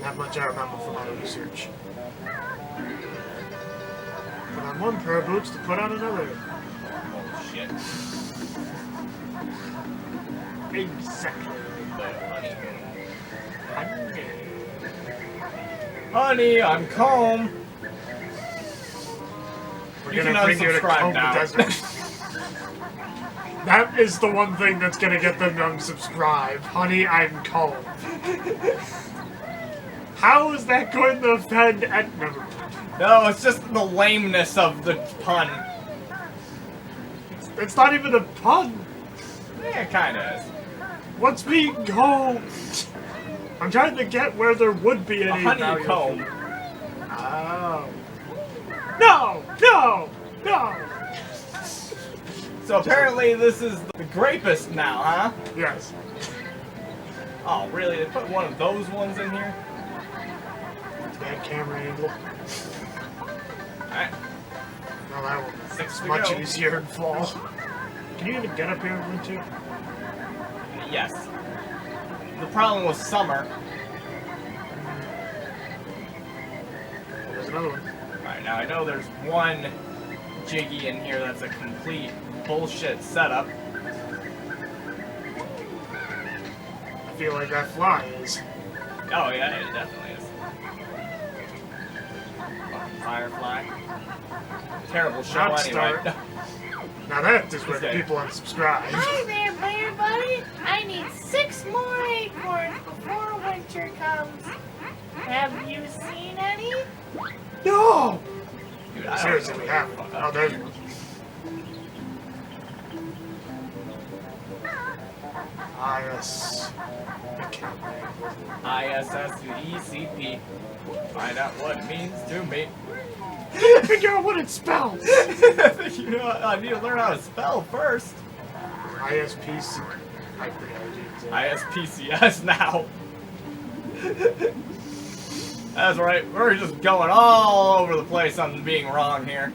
That much I remember from my research. Put on one pair of boots to put on another. Oh, shit. Exactly. The honeymoon. Honey. Honey, I'm calm. We're You gonna can bring you to unsubscribe Combe now. Desert. That is the one thing that's gonna get them to unsubscribe. Honey, I'm cold. How is that going to offend? Never mind. No, it's just the lameness of the pun. It's not even a pun. Yeah, it kinda is. What's being cold? I'm trying to get where there would be A any honeycomb. Oh. No! No! No! So apparently this is the grapest now, huh? Yes. Oh, really? They put one of those ones in here? Bad camera angle. Alright. Well, that Six was to much go. easier in fall. Can you even get up here in winter? Yes. The problem with summer. Oh, there's another one. Alright, now I know there's one Jiggy in here that's a complete bullshit setup. I feel like that fly is. Oh yeah, it definitely is. Fucking Firefly. Terrible show Not anyway. start. Now that is where Okay. people unsubscribe. Hi there, bear buddy. I need 6 more acorns before winter comes. Have you seen any? No! Dude, I don't Seriously, know we what have the one. fuck Oh, up there's here. one. IS. ISSECP. Find out what it means to me. Figure out what it spells. You know, I need to learn how to spell first. ISPC. I forget how to do it. ISPCS now. That's right, we're just going all over the place on being wrong here.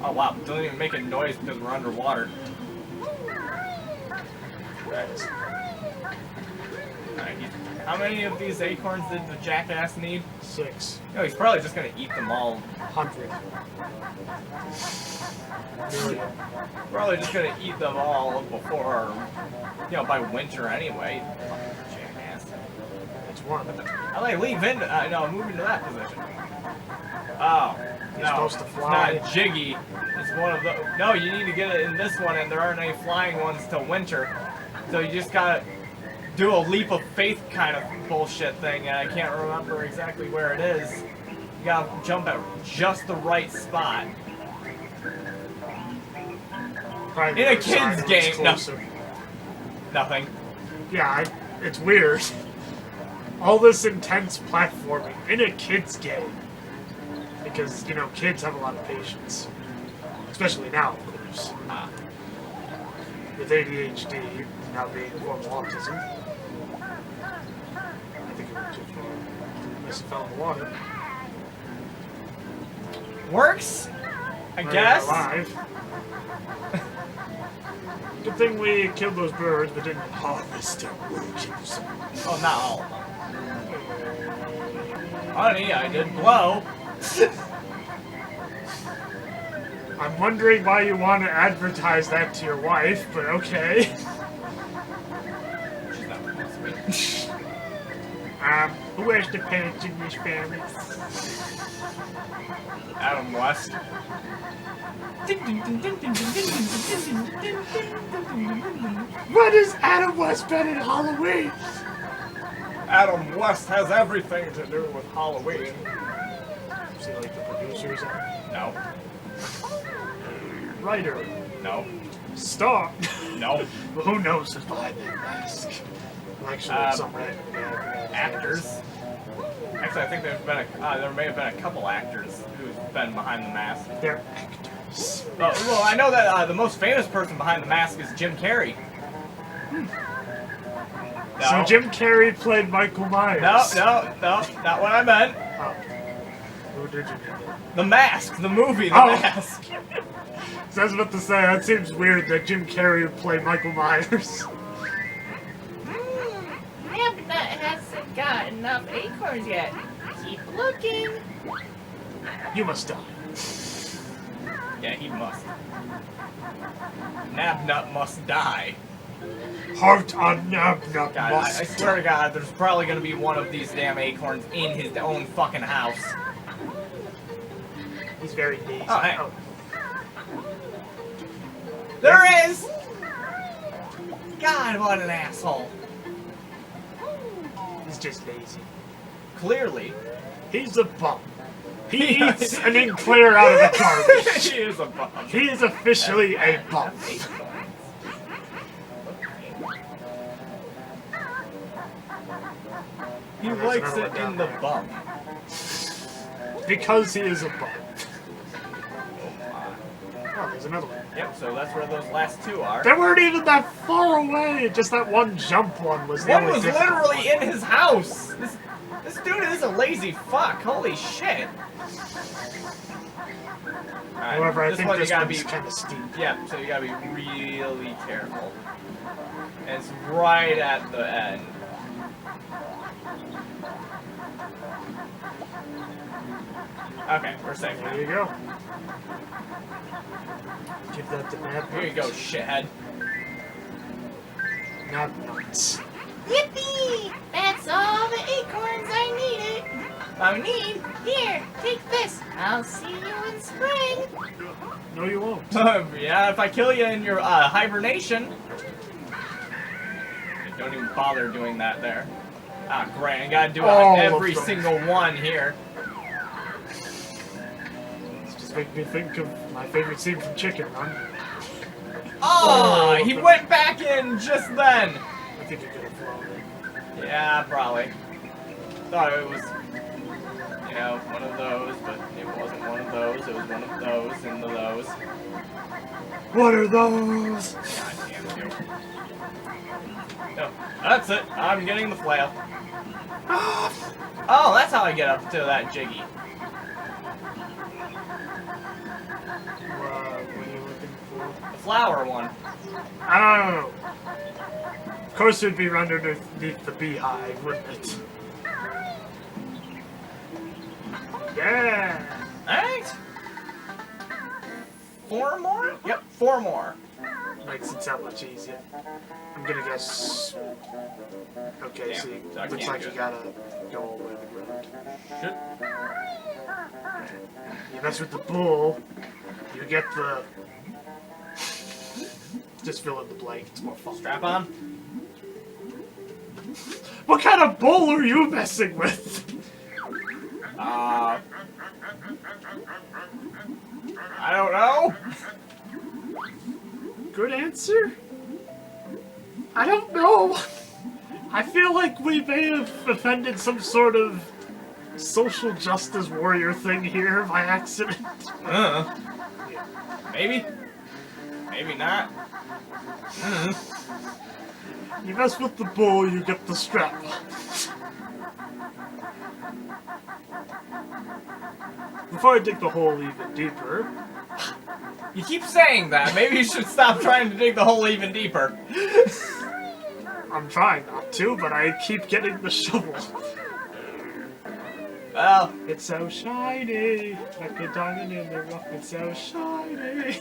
Oh wow, doesn't even make a noise because we're underwater. Right. Alright, how many of these acorns did the jackass need? 6. No, he's probably just gonna eat them all. 100. Million. Probably just gonna eat them all before, you know, by winter anyway. Fucking jackass. It's 1. I like leave into, no, move into that position. Oh, You're no, supposed to it's fly. not Jiggy. It's one of the, no, you need to get it in this one, and there aren't any flying ones till winter. So you just gotta do a leap of faith kind of bullshit thing, and I can't remember exactly where it is. You gotta jump at just the right spot. Probably In a the other side kid's was game, no. closer. Nothing. Yeah, it's weird. All this intense platforming in a kid's game. Because, you know, kids have a lot of patience. Especially now, of course. Ah. With ADHD now being a form of autism. I think it went too far. Unless it fell in the water. Works? I Or guess? Alive. Good thing we killed those birds, but didn't harvest their roaches. Oh, not all of them. Honey, I did blow. I'm wondering why you want to advertise that to your wife, but okay. She's not supposed to be. Who has the parents in this family? Adam West. What has Adam West been in Halloween? Adam West has everything to do with Halloween. Is he like the producers? No. Writer? No. Star? No. But who knows who's behind that mask? Well, actually, it's some random guy. Actors. Actually, I think there may have been a couple actors who've been behind the mask. They're actors. Well, I know that the most famous person behind the mask is Jim Carrey. No. So Jim Carrey played Michael Myers. No, not what I meant. Oh. Who did you mean? The Mask, the movie, The Oh. Mask. So I was about to say, that seems weird that Jim Carrey would play Michael Myers. M.A.T.V hasn't got enough acorns yet. Keep looking. You must die. Yeah, he must. Nabnut must die. Heart on Nabnut God, I must swear to God, there's probably gonna be one of these damn acorns in his own fucking house. He's very lazy. Oh, hey. There is! God, what an asshole. He's just lazy. Clearly. He's a bum. He eats an eclair out of the garbage. He is a bum. He is officially a bum. He Oh, there's likes another it one down in the there. bum. Because he is a bum. Oh Oh, there's another one. Yep, so that's where those last two are. They weren't even that far away. Just that one jump one was the One only was difficult literally one. in his house! This dude is a lazy fuck, holy shit! Alright, However, I this think one this you gotta one's be... kind of steep. Yeah, so you gotta be really careful. And it's right at the end. Okay, we're safe now. There you go. Give that to Matt. Here you go, shithead. Not nuts. Yippee! That's all the acorns I needed. Here, take this. I'll see you in spring. No, you won't. Yeah, if I kill you in your hibernation. Don't even bother doing that there. Ah, great, I gotta do it All on of every them. single one here. It's just making me think of my favorite scene from Chicken Run. Oh, he the- went back in just then. I think you could have flown it. Yeah, probably. Thought it was, you know, one of those, but it wasn't one of those. It was one of those and those. What are those? God damn you. No, that's it. I'm getting the flail. Oh, that's how I get up to that jiggy. What are you looking for? The flower one. Oh! Of course it'd be underneath the beehive, wouldn't it? Yeah! Alright. 4 more? Yep, 4 more. Makes it sound much easier. I'm gonna guess... Okay, Damn, see, so I looks can't like do you it. gotta go all the way around. Shit. You mess with the bull, you get the... Just fill in the blank, it's more fun. Strap on. What kind of bull are you messing with? I don't know. Good answer? I don't know. I feel like we may have offended some sort of social justice warrior thing here by accident. Maybe. Maybe not. You mess with the bull, you get the strap. Before I dig the hole even deeper, You keep saying that. Maybe you should stop trying to dig the hole even deeper. I'm trying not to, but I keep getting the shovel. Well, It's so shiny, like a diamond in the rough, it's so shiny.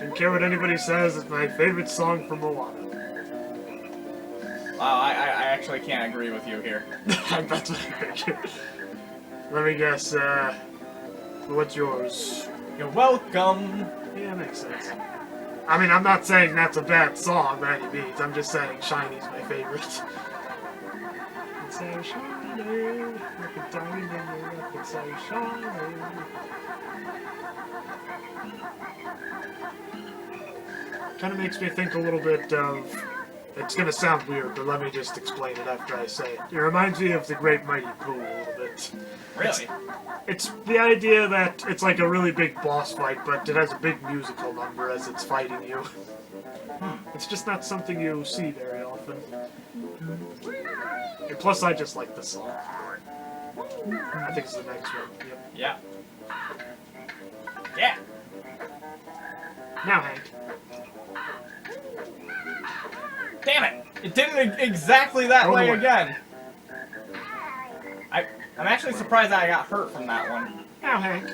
Don't care what anybody says, it's my favorite song from Moana. wow, I actually can't agree with you here. That's what I figured. Let me guess, what's yours? You're welcome. Yeah, makes sense. I mean, I'm not saying that's a bad song by any means, I'm just saying Shiny's my favorite. It's so shiny, like a diamond in the rough, it's so shiny. Kind of makes me think a little bit of... It's gonna sound weird, but let me just explain it after I say it. It reminds me of the Great Mighty Pooh a little bit. Really? It's the idea that it's like a really big boss fight, but it has a big musical number as it's fighting you. It's just not something you see very often. And plus, I just like the song. I think it's the next one. Yep. Yeah. Yeah. Now, Hank. Damn it! It did it exactly that Go way away. again. I'm actually surprised that I got hurt from that one. Now, Hank.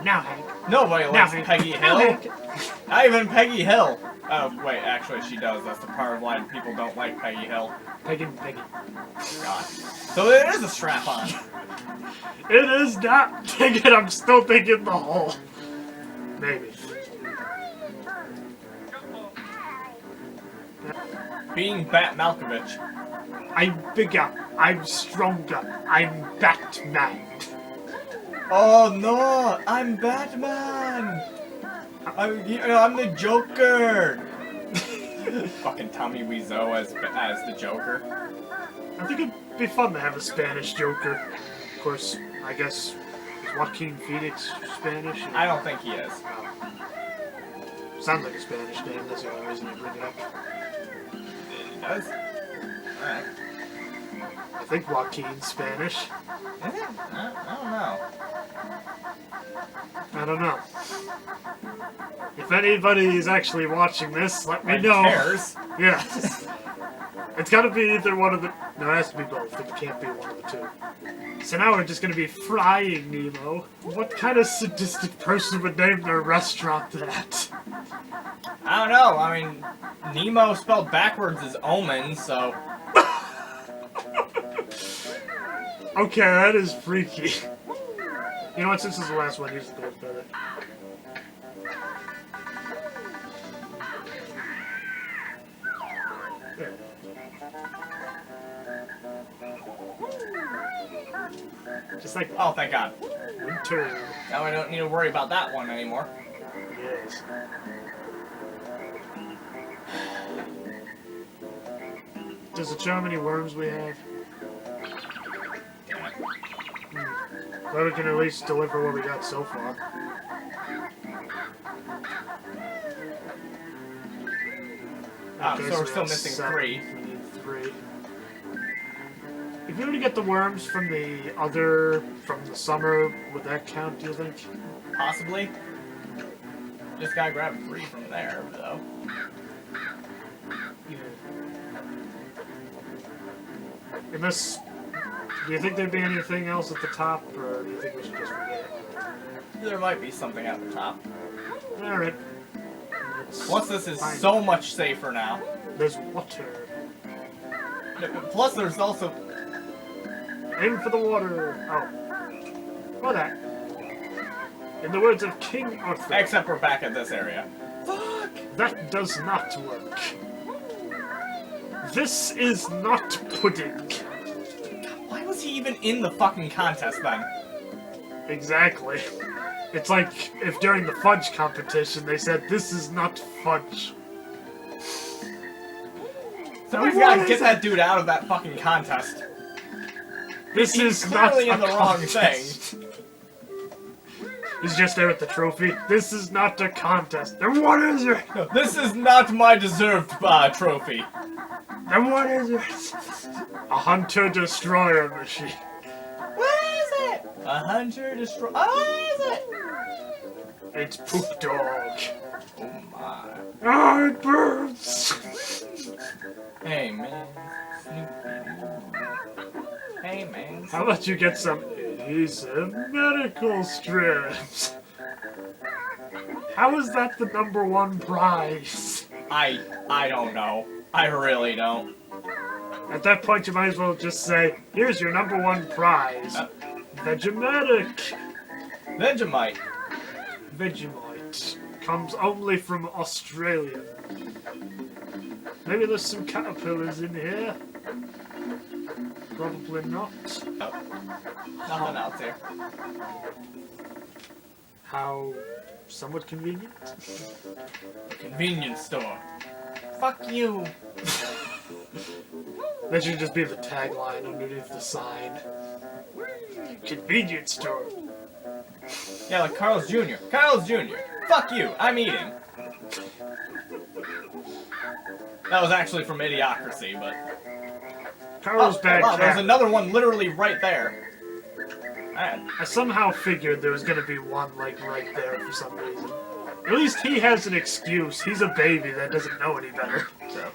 Now, Hank. Nobody Now, likes Hank. Peggy Now, Hill. Hank. Not even Peggy Hill. Oh, wait, actually she does. That's the part of why people don't like Peggy Hill. Peggy. God. So it is a strap-on. It is not. Dang it, I'm still thinking the hole. Maybe. Being Bat Malkovich. I'm bigger. I'm stronger. I'm Batman. Oh no! I'm Batman! I'm the Joker! Fucking Tommy Wiseau as the Joker. I think it'd be fun to have a Spanish Joker. Of course, I guess Joaquin Phoenix Spanish? I don't think he is. Sounds like a Spanish name, that's the only reason I bring it up. It does? Alright. I think Joaquin's Spanish. Is it? I don't know. I don't know. If anybody is actually watching this, let me know. Cares. Yeah. It's gotta be either one of the... No, it has to be both. It can't be one of the two. So now we're just gonna be frying Nemo. What kind of sadistic person would name their restaurant that? I don't know. I mean, Nemo spelled backwards is omen, so... Okay, that is freaky. You know what, since this is the last one, use the gold feather. There. Just like Oh, thank God. winter. Now I don't need to worry about that one anymore. Yes. Does it show how many worms we have? Well, we can at least deliver what we got so far. Oh, Okay, so we're we still have missing 7. 3. We need 3. If we were to get the worms from the summer, would that count, do you think? Possibly. Just gotta grab 3 from there, though. Yeah. Unless, do you think there'd be anything else at the top, or do you think we should just forget it? There might be something at the top. Alright. Plus, this is so much safer now. There's water. Plus, there's also... Aim for the water. Oh. Or that. In the words of King Arthur. Except we're back at this area. Fuck! That does not work. This is not pudding. Why was he even in the fucking contest then? Exactly. It's like if during the fudge competition they said, this is not fudge. Somebody's gotta get that dude out of that fucking contest. This He's is not clearly a in the wrong contest. He's just there with the trophy. This is not a contest. Then what is it? No, this is not my deserved trophy. Then what is it? A hunter-destroyer machine. What is it? A hunter destroy. Oh, what is it? It's Poop Dog. Oh my. Ah, it burns! Hey man. Snoopy. Hey man. How about you get some adhesive medical strips? How is that the #1 prize? I don't know. I really don't. At that point, you might as well just say, here's your #1 prize. Vegematic. Vegemite. Vegemite. Comes only from Australia. Maybe there's some caterpillars in here. Probably not. Nothing else here. How somewhat convenient. Convenience store. Fuck you. That should just be the tagline underneath the sign. Convenience store. Yeah, like Carl's Jr. Carl's Jr. Fuck you. I'm eating. That was actually from Idiocracy, but... Carl's Bad wow, Cat. there's another one literally right there. Alright. I somehow figured there was gonna be one, like, right there for some reason. At least he has an excuse. He's a baby that doesn't know any better. True.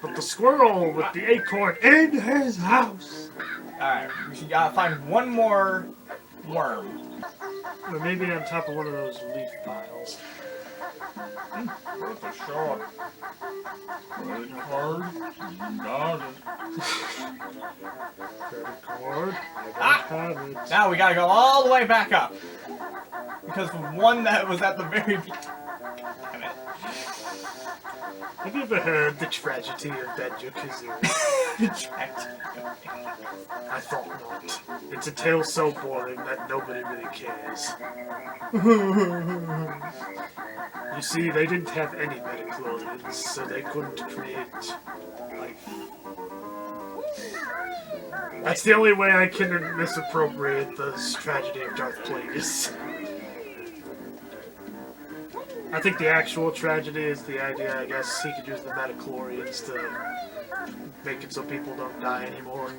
But the squirrel with the acorn in his house. Alright, we should gotta find one more worm. Or maybe on top of one of those leaf piles. Worth a shot. Credit card? Got it. Credit card. I don't have it. Now we gotta go all the way back up. Because the one that was at the very beginning. Damn it. Have you ever heard the tragedy of Banjo Kazooie? I thought not. It's a tale so boring that nobody really cares. You see, they didn't have any metachlorians, so they couldn't create life. That's the only way I can misappropriate the tragedy of Darth Plagueis. I think the actual tragedy is the idea, I guess, he could use the metachlorians to make it so people don't die anymore.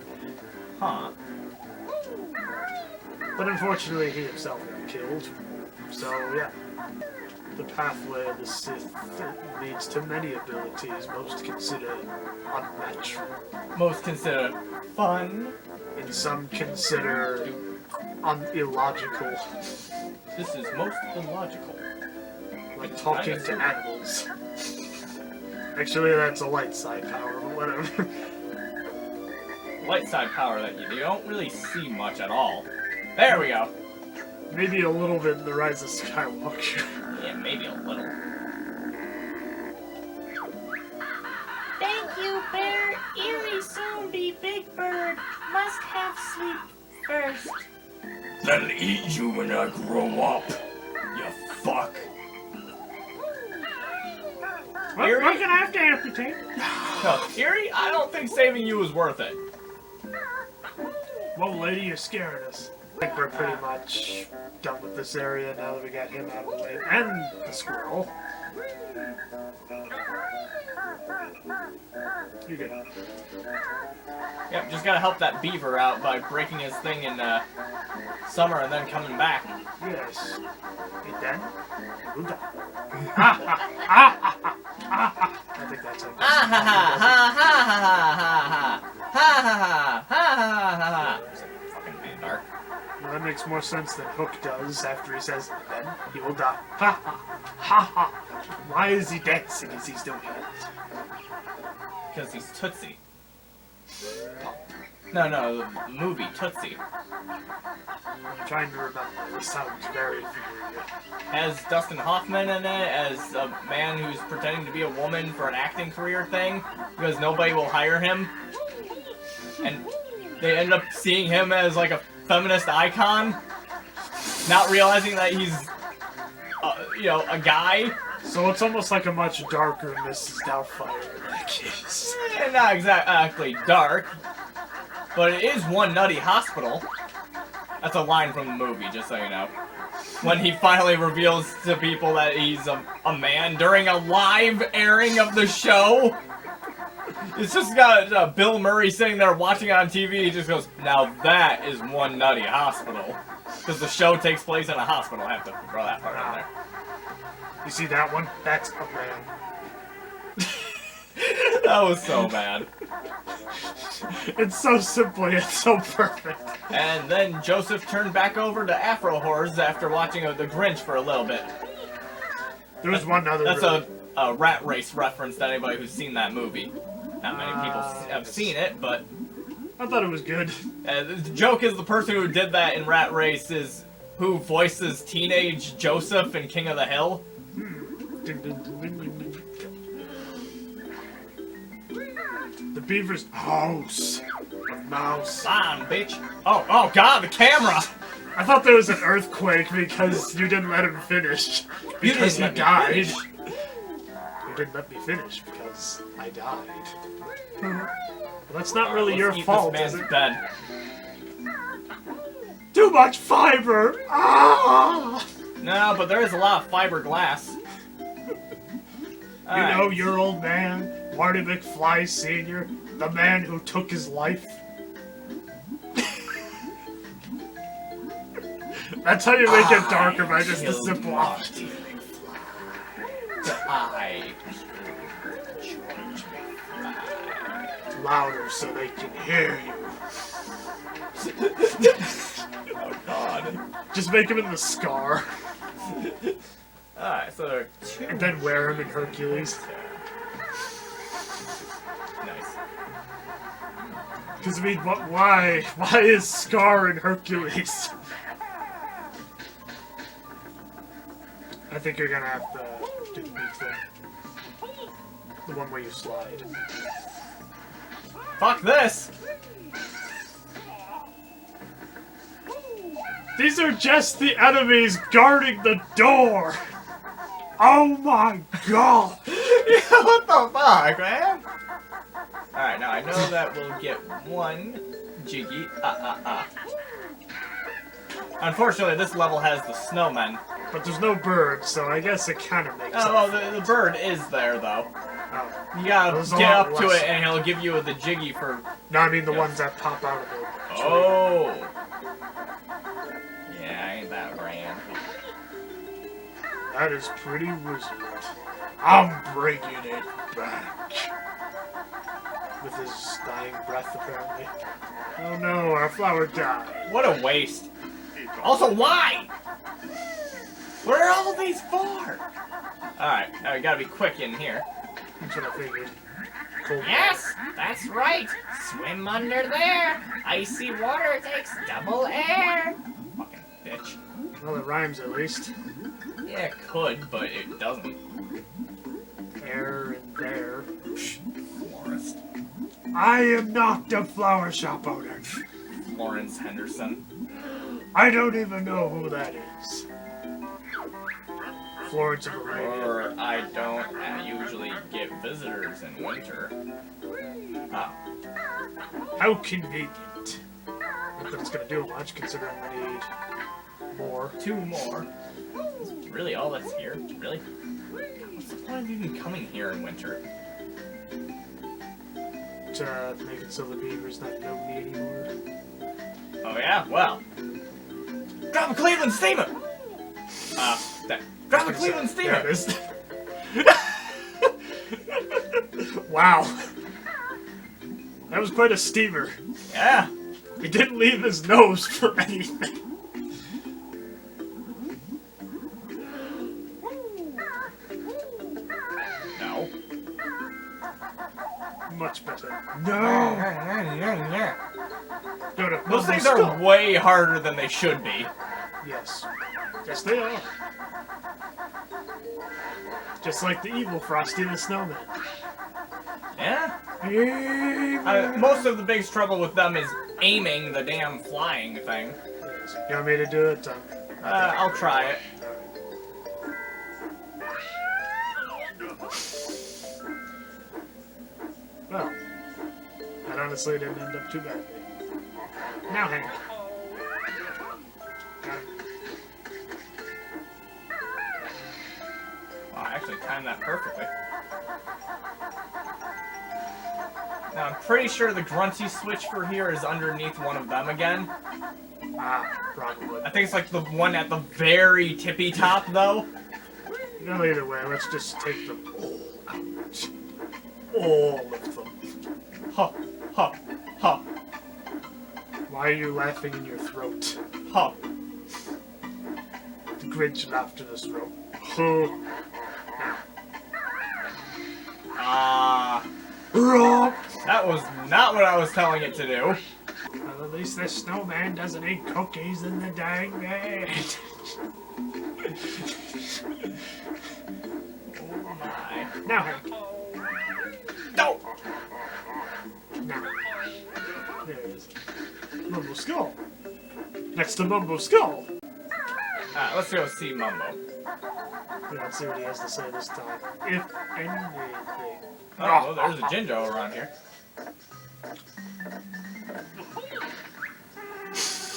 Huh. But unfortunately, he himself got killed. So, yeah. The pathway of the Sith leads to many abilities most consider unnatural. Most consider fun. And some consider illogical. This is most illogical. Like talking to animals. Actually, that's a light side power, but whatever. Light side power that you don't really see much at all. There we go. Maybe a little bit in The Rise of Skywalker. Yeah, maybe a little. Thank you, Bear. Eerie soon be Big Bird. Must have sleep first. That'll eat you when I grow up, you fuck. We're gonna have to amputate. No, Eerie, I don't think saving you is worth it. Well, lady, you're scaring us. I think we're pretty much done with this area now that we got him out of the way. And the squirrel. You get it. Yep, just gotta help that beaver out by breaking his thing in summer and then coming back. Yes. And then, you die. I think that's it. Ha ha ha ha ha ha ha ha ha ha ha ha. Fucking Mandar. Well, that makes more sense than Hook does after he says, then he will die. Ha ha ha ha. Why is he dancing as he's doing it? Because he's Tootsie. No, the movie Tootsie. I'm trying to remember. This sounds very familiar. Has Dustin Hoffman in it as a man who's pretending to be a woman for an acting career thing because nobody will hire him. And they end up seeing him as like a feminist icon, not realizing that he's, a guy. So it's almost like a much darker Mrs. Doubtfire in that case. Not exactly dark, but it is one nutty hospital. That's a line from the movie, just so you know. When he finally reveals to people that he's a man during a live airing of the show. It's just got Bill Murray sitting there watching it on TV. He just goes, now that is one nutty hospital. Because the show takes place in a hospital. I have to throw that part in there. You see that one? That's a man. That was so bad. It's so simple yet so perfect. And then Joseph turned back over to Afro Horrors after watching The Grinch for a little bit. There was one other. That's a Rat Race reference to anybody who's seen that movie. Not many people have seen it, but I thought it was good. The joke is the person who did that in Rat Race is who voices teenage Joseph in King of the Hill. The beaver's house. A mouse. On, bitch. Oh God, the camera! I thought there was an earthquake because you didn't let him finish. Because he died. You didn't let me finish because I died. Well, that's not really your fault, this is man's it? bed. Too much fiber! Ah! No, but there is a lot of fiberglass. You know your old man, Marty McFly Sr., the man who took his life? That's how you make it darker by just a simple option. Louder so they can hear you. Oh God. Just make him in the scar. Alright, so there are two. And then wear him in Hercules. Nice. Because, I mean, why? Why is Scar in Hercules? I think you're gonna have to do the big thing. The one where you slide. Fuck this! These are just the enemies guarding the door! Oh my god! What the fuck, man? Alright, now I know that we'll get one Jiggy. Unfortunately, this level has the snowmen. But there's no birds, so I guess it kind of makes Oh, well, the bird is there, though. Oh. You gotta There's a get lot up to less. it, and he'll give you the Jiggy for... No, I mean the Yes. ones that pop out of it. Oh! Yeah, ain't that grand. That is pretty wizard. I'm bringing it back. With his dying breath, apparently. Oh no, our flower died. What a waste. Also, why? What are all these for? Alright, now we gotta be quick in here. That's what I figured. Cold Yes, that's right. Swim under there. Icy water takes double air. Fucking bitch. water. Well, it rhymes at least. Yeah, it could, but it doesn't. Air and there. Florist. I am not the flower shop owner. Lawrence Henderson. I don't even know who that is. Florence of Arabia. Or I don't usually get visitors in winter. Oh. How convenient. Not that it's gonna do much, considering we need more. 2 more. Is really all that's here? Really? What's the point of even coming here in winter? To make it so the beaver's not know me anymore. Oh yeah? Well. Grab a Cleveland steamer! Grab a Cleveland steamer! Yeah, it is. Wow. That was quite a steamer. Yeah. He didn't leave his nose for anything. No. Much better. No! Go to Those things Mumble are Skull. way harder than they should be. Yes. Yes, they are. Just like the evil Frosty the Snowman. Yeah? Evil. Most of the biggest trouble with them is aiming the damn flying thing. Yes. You want me to do it? I'll try it. Well, that honestly didn't end up too badly. Now, Hank. Wow, I actually timed that perfectly. Now, I'm pretty sure the grunty switch for here is underneath one of them again. Ah, probably. I think it's like the one at the very tippy top, though. No, either way, let's just take them all out. All of them. Huh, huh, huh, Why are you laughing in your throat? huh. The Grinch laughed in his throat. Huh. Ah, Rock. that was not what I was telling it to do. Well, at least this snowman doesn't eat cookies in the dang bed. Oh my. Now, Hank. No! Now. There it is. Mumbo Skull. Next to Mumbo Skull. Alright, let's go see Mumbo. Yeah, let's see what he has to say this time. If anything. Oh, well, there's a Jinjo around here.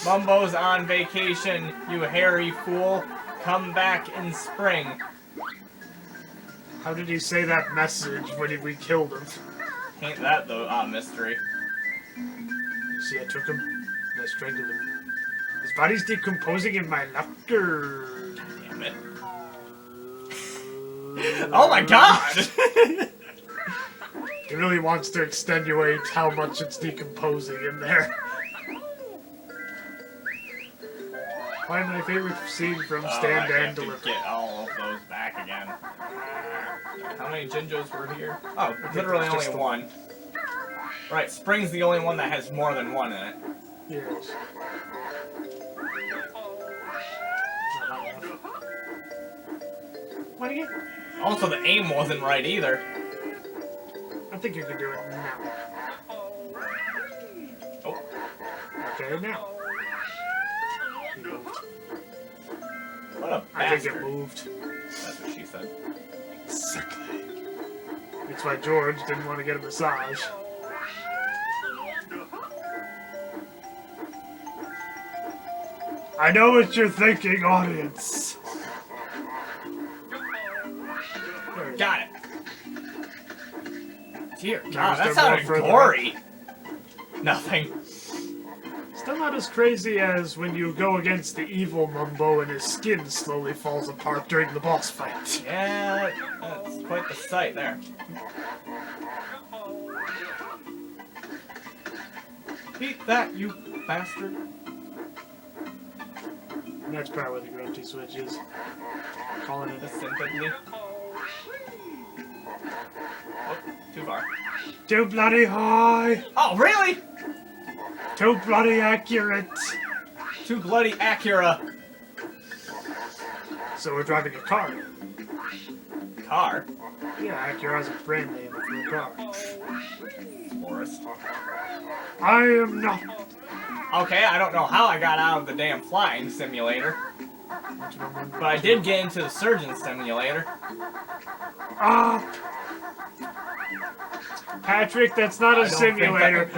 Mumbo's on vacation, you hairy fool. Come back in spring. How did he say that message when we killed him? Ain't that the mystery? You see, I took him and I strangled him. His body's decomposing in my locker. Damn it. Oh my god! He really wants to extenuate how much it's decomposing in there. Probably my favorite scene from I Stand and have to Deliver. get all of those back again. How many Jinjos were here? Oh, literally there's only just the one. Right, Spring's the only one that has more than one in it. Yes. What do you? Also, the aim wasn't right either. I think you can do it now. Oh, Okay, now. what a I think it bastard. moved. That's what she said. Exactly. That's why George didn't want to get a massage. I know what you're thinking, audience. Got it. Dear Now, God, is that there sounded more further gory. Nothing. Still not as crazy as when you go against the evil Mumbo and his skin slowly falls apart during the boss fight. Yeah, that's quite the sight there. Eat that, you bastard. And that's probably where the grunty switch is. Calling it The sympathy. Oh, too far. too bloody high! Oh, really? Too bloody accurate! Too bloody Acura. So we're driving a car. Car? Yeah, Acura's a brand name for a car. Forest. I am not. Okay, I don't know how I got out of the damn flying simulator. But I did get into the surgeon simulator. Ah! Patrick, that's not a simulator.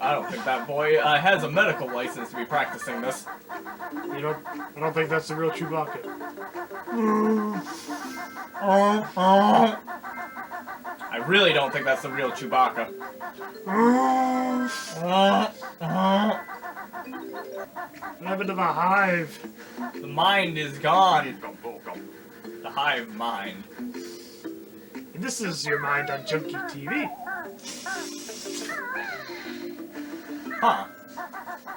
I don't think that boy has a medical license to be practicing this. I don't think that's the real Chewbacca. I really don't think that's the real Chewbacca. What happened to the hive? The mind is gone. The hive mind. And this is your mind on Junkie TV. Huh.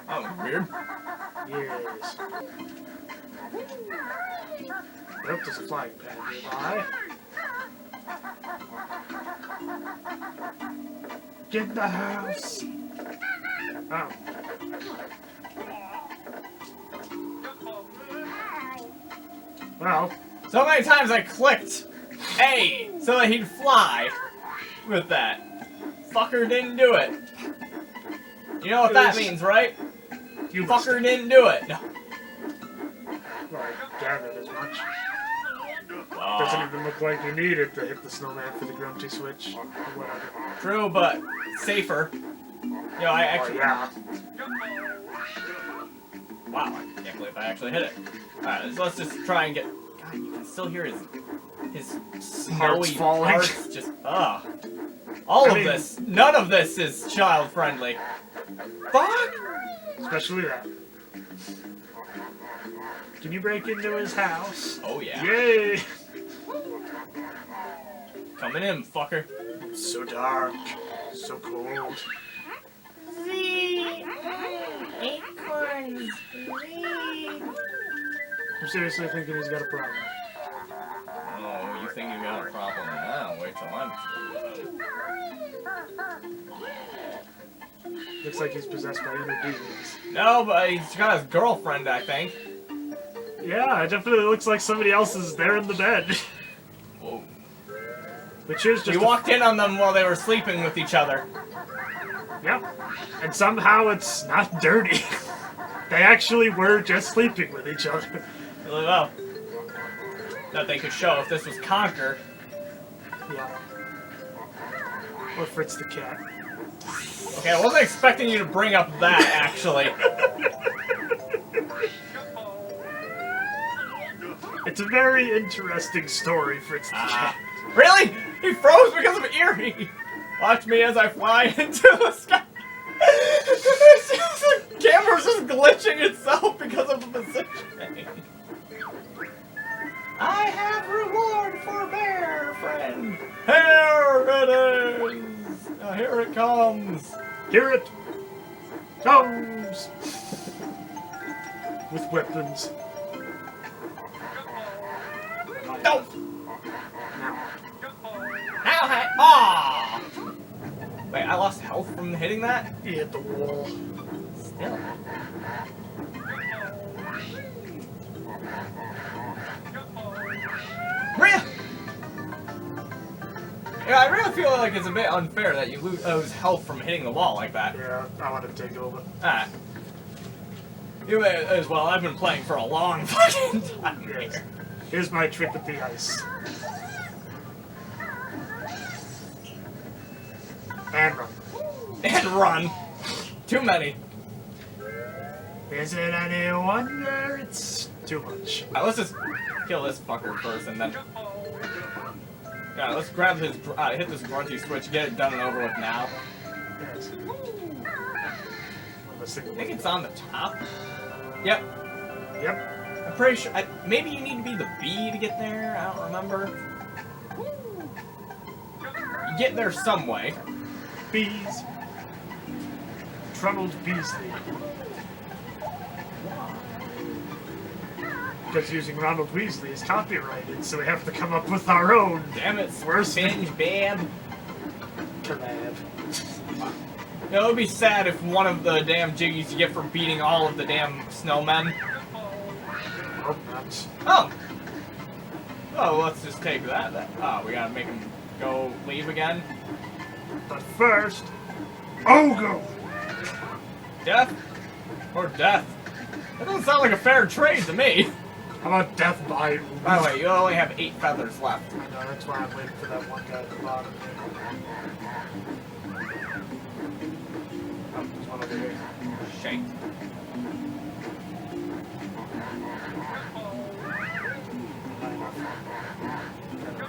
That was weird. Yes. Nope, there's a flying pad nearby. Get in the house! Oh. Well, So many times I clicked A so that he'd fly with that. Fucker didn't do it. You know what that means, right? you Fucker didn't do it. No. Well, I gathered as much. Doesn't even look like you need it to hit the snowman for the grunty switch. Or whatever. True, but safer. You know, I Oh, actually... yeah. Wow, I can't believe I actually hit it. Alright, so let's just try and get... God, you can still hear his snowy falling. parts just... Ugh. All of this, none of this is child-friendly. Fuck! Especially that. Can you break into his house? Oh yeah. Yay! Coming in, fucker. So dark. So cold. The acorns bleed. I'm seriously thinking he's got a problem. Oh, you think you got a problem now? Wait till I'm through with him. Looks like he's possessed by inner demons. No, but he's got his girlfriend, I think. Yeah, it definitely looks like somebody else is there in the bed. Whoa. Which is just We walked in on them while they were sleeping with each other. Yep. And somehow it's not dirty. They actually were just sleeping with each other. Really well. That they could show if this was Conquer. Yeah. Or Fritz the cat. Okay, I wasn't expecting you to bring up that, actually. It's a very interesting story, Fritz the cat. Really? He froze because of Eerie! Watch me as I fly into the sky. The camera's just glitching itself because of the positioning. I have reward for bear, friend. Here it is. Now here it comes. Here it comes! With weapons. No. Now. Ah! Wait, I lost health from hitting that? He hit the wall. Still. Yeah, I really feel like it's a bit unfair that you lose health from hitting the wall like that. Yeah, I want to take over. Ah. You may as well. I've been playing for a long fucking time Yes. here. Here's my trick with the ice. And run. And run. Too many. Is it any wonder it's too much? Alright, let's just kill this fucker first and then... Yeah, let's grab his... hit this grunty switch, get it done and over with now. Yes. I think it's on the top. Yep. Yep. I'm pretty sure... maybe you need to be the bee to get there? I don't remember. You get there some way. Bees. Troubled Beasley. Because using Ronald Weasley is copyrighted, so we have to come up with our own. Damn it, Worst Binge Bab. collab. It would be sad if one of the damn jiggies you get for beating all of the damn snowmen. Hope not. Oh! Oh, let's just take that then. Oh, we gotta make him go leave again. But first, Ogo! Death? Or death? That doesn't sound like a fair trade to me. How about death by... By the way, you only have 8 feathers left. I know, that's why I'm waiting for that one guy at the bottom. Oh, there's one over here. Shake.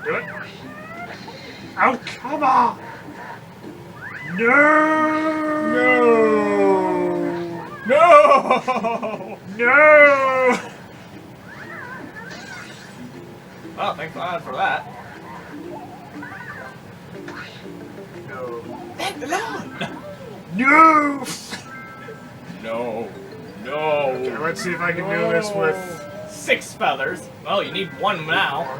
Do it? Oh, come on! No! No! No! Well, thanks God for that. No. Thank the Lord! No! No. No. Okay, let's see if I can do this with... 6 feathers. Well, you need 1 now.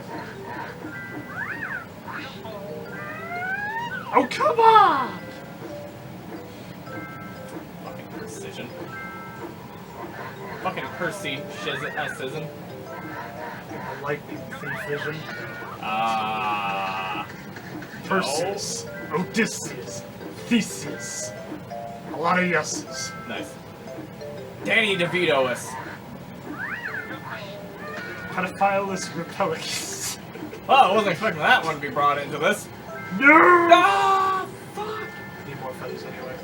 Oh, come on! Fucking precision. Fucking Percy Shizen. Lightning thief vision. Perseus. Odysseus. Theseus. A lot of yeses. Nice. Danny DeVito's. Pedophilus Repellicus. Well, I wasn't expecting that one to be brought into this. No! Ah, fuck! Need more feathers anyway.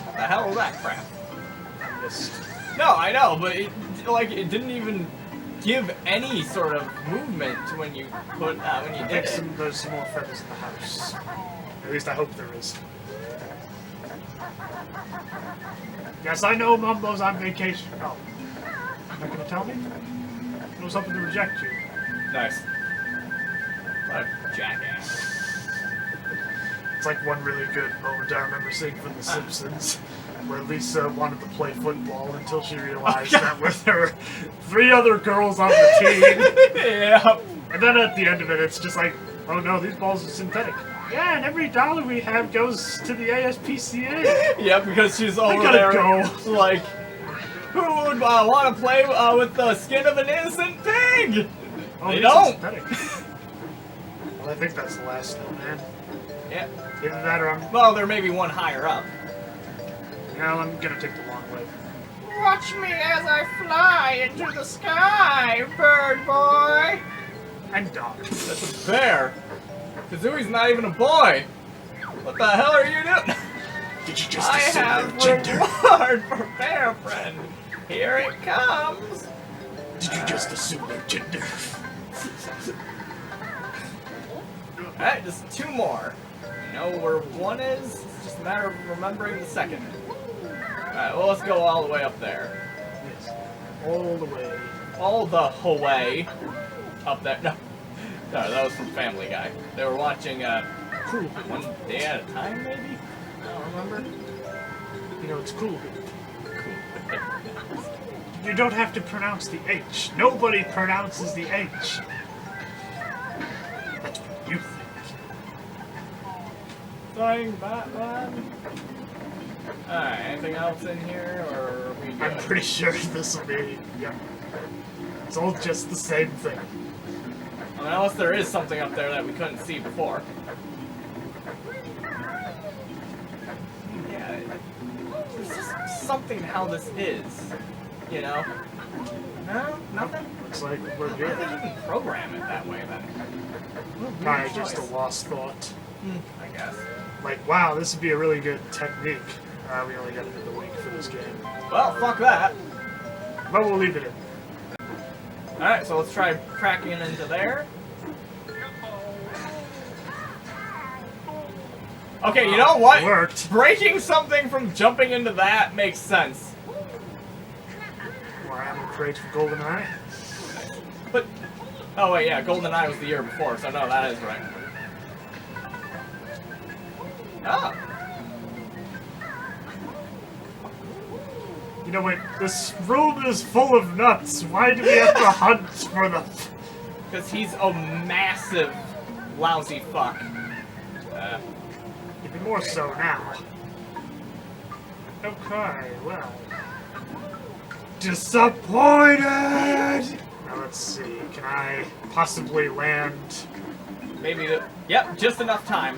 What the hell was that crap? Yes. No, I know, but it didn't even give any sort of movement when you put when you I did think it. there's some more feathers in the house. At least I hope there is. Yes, I know Mumbo's on vacation. Oh. You're not gonna tell me? I was hoping to reject you. Nice. What a jackass. It's like one really good moment I remember seeing from The Simpsons, where Lisa wanted to play football until she realized that with her 3 other girls on the team. Yeah. And then at the end of it, it's just like, oh no, these balls are synthetic. Yeah, and every dollar we have goes to the ASPCA. Yeah, because she's over gotta there, go. like, who would want to play with the skin of an innocent pig? Oh, They these are don't. synthetic. Well, I think that's the last snowman. Yeah. Either that or I'm... Well, there may be one higher up. Yeah, I'm gonna take the long way. Watch me as I fly into the sky, bird boy. And dog. That's a bear. Kazooie's not even a boy. What the hell are you doing? Did you just I assume have their gender? reward for bear friend. Here it comes. Did you just assume their gender? Alright, just 2 more. You know where 1 is? It's just a matter of remembering the second. Alright, well, let's go all the way up there. Yes. All the way. All the way up there. No, that was from Family Guy. They were watching Cruel one day at a time, maybe? I don't remember. You know, it's cool. You don't have to pronounce the H. Nobody pronounces the H. That's what you think. Flying Batman. Alright, anything else in here, or are we good? I'm pretty sure this will be... Yeah. It's all just the same thing. I mean, unless there is something up there that we couldn't see before. Yeah, there's just something how this is, you know? No? Nothing? Looks like we're I good. think you can program it that way, then. Probably just a lost thought. I guess. Like, wow, this would be a really good technique. We only got into the week for this game. Well, fuck that. But we'll leave it in. Alright, so let's try cracking into there. Okay, you know what? Worked. Breaking something from jumping into that makes sense. More ammo crates for GoldenEye. But, oh wait, yeah, GoldenEye was the year before, so no, that is right. Oh. You know what? This room is full of nuts. Why do we have to hunt for them? Because he's a massive, lousy fuck. Even more so now. Okay, well. Disappointed! Now let's see. Can I possibly land? Maybe the... Yep, just enough time.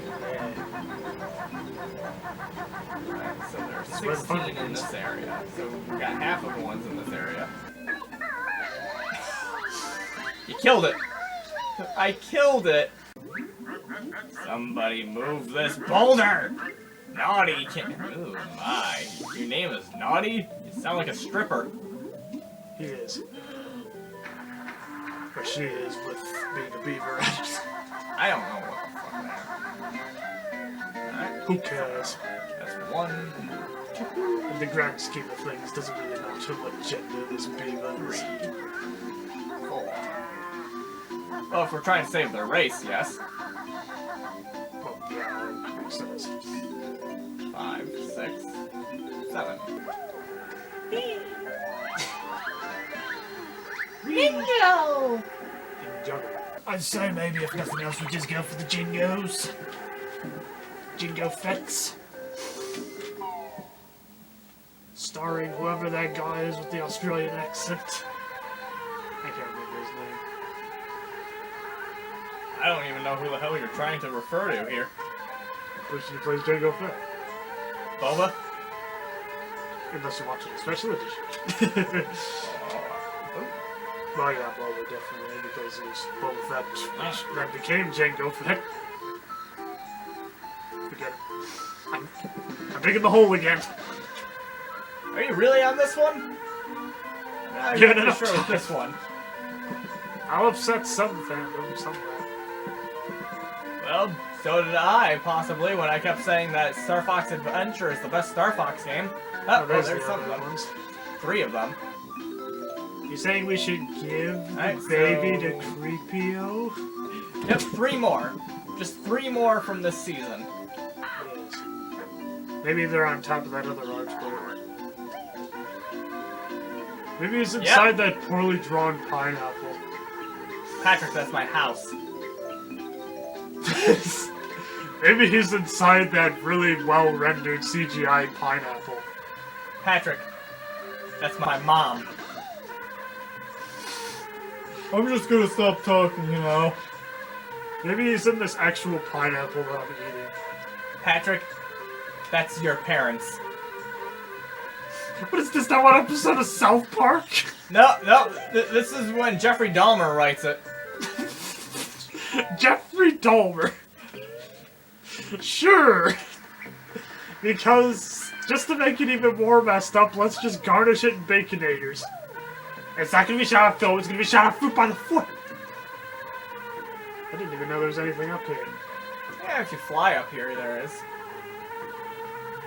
So there's 16 in this area. So we got half of the ones in this area. You killed it! I killed it! Somebody move this boulder! Naughty can... Ooh, my. Your name is Naughty? You sound like a stripper. He is. Or she is with being a beaver. I don't know what the fuck that. Alright, Who cares? that's one. In the grand scheme of things, doesn't really matter what gender this beaver is. 4. Well, if we're trying to save their race, yes. Well, yeah, that makes sense. 5, 6, 7. Bingo! I'd say maybe if nothing else, we just go for the Jingos. Jingo Fets. Starring whoever that guy is with the Australian accent. I can't remember his name. I don't even know who the hell you're trying to refer to here. The person who plays Jango Fett. Boba? Unless you're watching the special edition. Well, yeah, Boba, definitely, because it was Boba Fett that became Jango Fett. Forget it. I'm digging the hole again. Are you really on this one? I'm Give it not enough sure with time. this one. I'll upset some fandom somewhere. Well, so did I, possibly, when I kept saying that Star Fox Adventure is the best Star Fox game. Oh, there's there's the some of other them. ones. 3 of them. You saying we should give Alright, the baby so- to Creepio? Yep, 3 more. Just 3 more from this season. Yes. Maybe they're on top of that other archboard. Maybe he's inside that poorly drawn pineapple. Patrick, that's my house. Maybe he's inside that really well-rendered CGI pineapple. Patrick, that's my mom. I'm just gonna stop talking, you know. Maybe he's in this actual pineapple that I'm eating. Patrick, that's your parents. What is this, now one episode of South Park? No, this is when Jeffrey Dahmer writes it. Jeffrey Dahmer. Sure. Because, just to make it even more messed up, let's just garnish it in Baconators. It's not gonna be shot off dough, it's gonna be shot off fruit by the foot. I didn't even know there was anything up here. Yeah, if you fly up here, there is.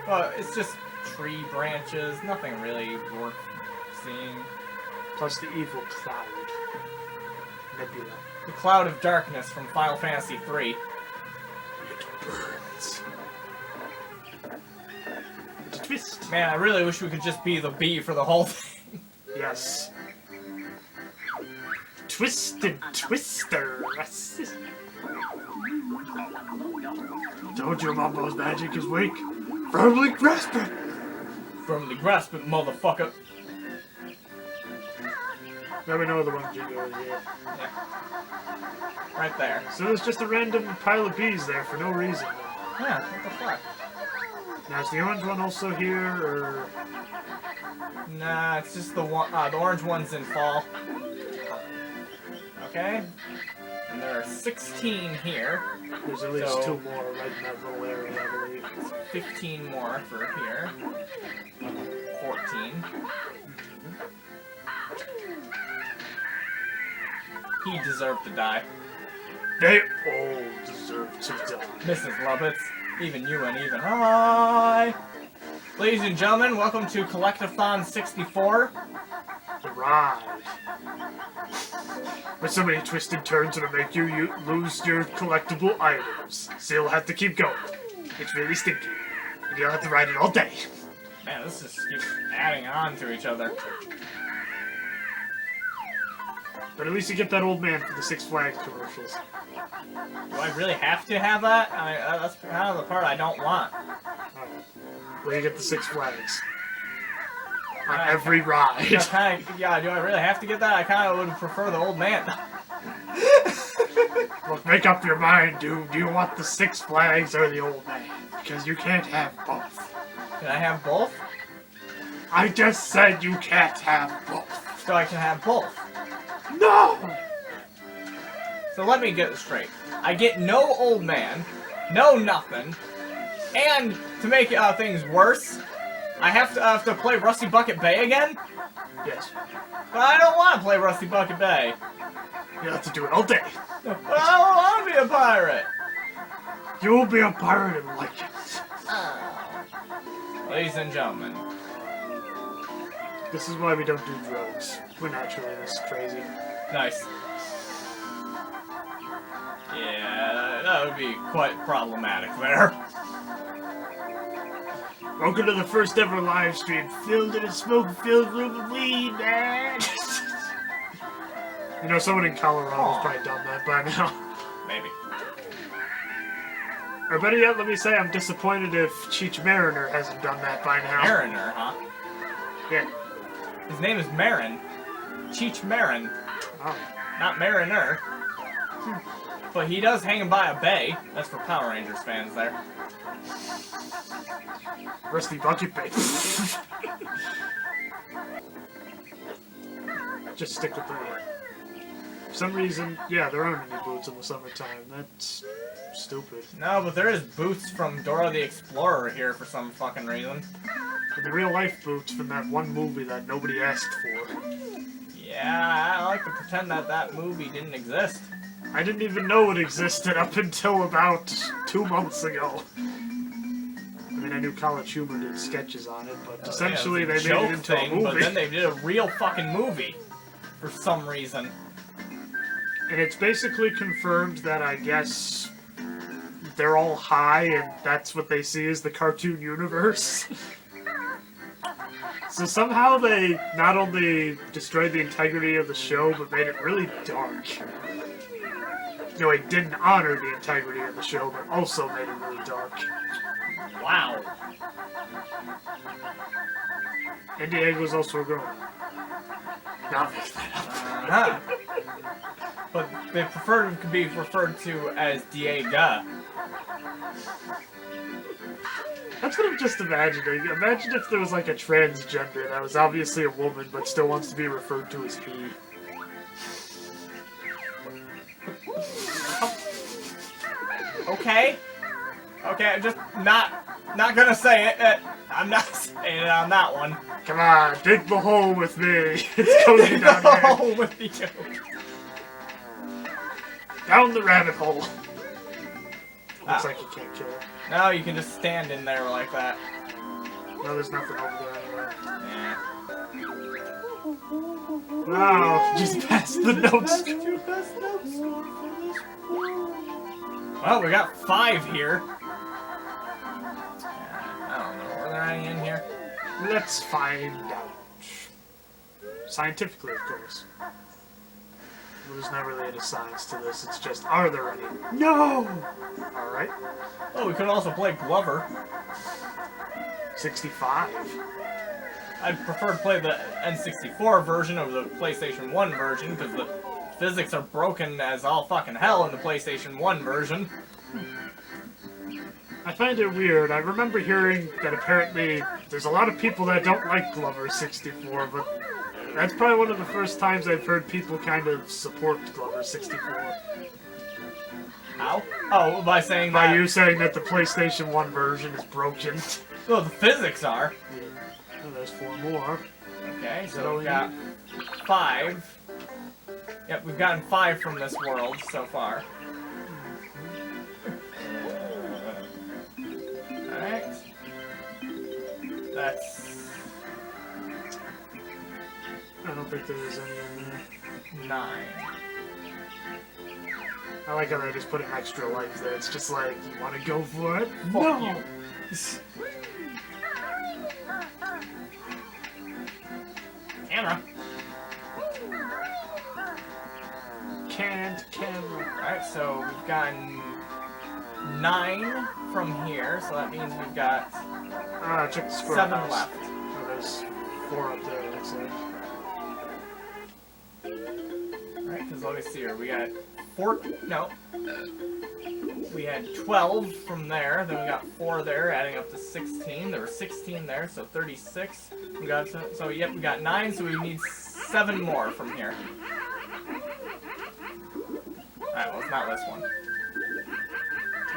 Well, it's just tree branches, nothing really worth seeing. Plus the evil cloud. Nebula. The Cloud of Darkness from Final Fantasy III. It burns. It's a twist. Man, I really wish we could just be the bee for the whole thing. Yes. Twisted Twister. Told you Mambo's magic is weak. Firmly grasp it. Firmly grasp it, motherfucker. Now we know the one Jingo is here. Yeah. Right there. So there's just a random pile of bees there for no reason. Yeah, what the fuck? Now is the orange one also here, or... Nah, it's just the one. The orange one's in fall. Okay. And there are 16 here. There's at least So- 2 more right in that little area, I believe. 15 more for here. 14. He deserved to die. They all deserve to die. Mrs. Lubbits, even you and even I. Ladies and gentlemen, welcome to Collectathon 64. The ride. With so many twisted turns it'll make you lose your collectible items. So you'll have to keep going. It's really stinky. And you'll have to ride it all day. Man, this just keeps adding on to each other. But at least you get that old man for the Six Flags commercials. Do I really have to have that? I mean, that's kind of the part I don't want. Where you get the Six Flags. On every ride. Yeah, do I really have to get that? I kind of would prefer the old man. Look, make up your mind, dude. Do you want the Six Flags or the old man? Because you can't have both. Can I have both? I just said you can't have both. So I can have both. No! So let me get this straight. I get no old man, no nothing, and to make things worse, I have to play Rusty Bucket Bay again? Yes. But I don't want to play Rusty Bucket Bay. You'll have to do it all day. But I don't want to be a pirate. You'll be a pirate and like it. Ladies and gentlemen, This is why we don't do drugs. We're naturally this crazy. nice. Yeah, that would be quite problematic there. Welcome to the first ever live stream filled in a smoke-filled room of weed, man! You know, someone in Colorado's probably done that by now. Maybe. Or better yet, let me say I'm disappointed if Cheech Mariner hasn't done that by now. Mariner, huh? Yeah. His name is Marin. Cheech Marin. Oh. Not Mariner. But he does hang by a bay. That's for Power Rangers fans there. Rusty Bucket Bay. Just stick with the word. For some reason, yeah, there aren't any boots in the summertime. That's stupid. No, but there is boots from Dora the Explorer here for some fucking reason. But the real life boots from that one movie that nobody asked for. Yeah, I like to pretend that that movie didn't exist. I didn't even know it existed up until about 2 months ago. I mean, I knew College Humor did sketches on it, but essentially Yeah, it was they a made it joke into thing, a movie. But then they did a real fucking movie for some reason. And it's basically confirmed that I guess they're all high and that's what they see as the cartoon universe. So somehow they not only destroyed the integrity of the show, but made it really dark. No, it didn't honor the integrity of the show, but also made it really dark. Wow. And Diego's also a girl. Not make that up. Uh-huh. But they prefer to be referred to as Diego. That's what I'm just imagining. Imagine if there was like a transgender that was obviously a woman, but still wants to be referred to as he. Okay. Okay, I'm just not gonna say it. I'm not saying it on that one. Come on, dig the hole with me. It's cozy down there. No, with you. Down the rabbit hole. Ah. Looks like you can't kill it. No, you can just stand in there like that. No, there's nothing over there anyway. Yeah. Wow, just past the notes. Well, we got 5 here. I don't know. Are there any in here? Let's find out. Scientifically, of course. There's not really any science to this, it's just, are there any? No! Alright. Oh, we could also play Glover. 65. I'd prefer to play the N64 version over the PlayStation 1 version, because the physics are broken as all fucking hell in the PlayStation 1 version. I find it weird. I remember hearing that apparently there's a lot of people that don't like Glover 64, but that's probably one of the first times I've heard people kind of support Glover 64. How? Oh, by saying By that. you saying that the PlayStation 1 version is broken. Well, the physics are. Oh, there's 4 more. Okay, that all so we we've got 5. Yep, we've gotten 5 from this world so far. Alright. That's I don't think there is any in there. 9. I like how they just put an extra life there. It's just like, you want to go for it? Fuck No! you. Camera. Can't camera. Alright, so we've gotten 9 from here, so that means we've got Check the square 7 house. left. Oh, there's 4 up there, looks like. Alright, because let me see here. We got 4. No. We had 12 from there, then we got 4 there, adding up to 16. There were 16 there, so 36. We got so yep, we got 9, so we need 7 more from here. Alright, well, it's not this one.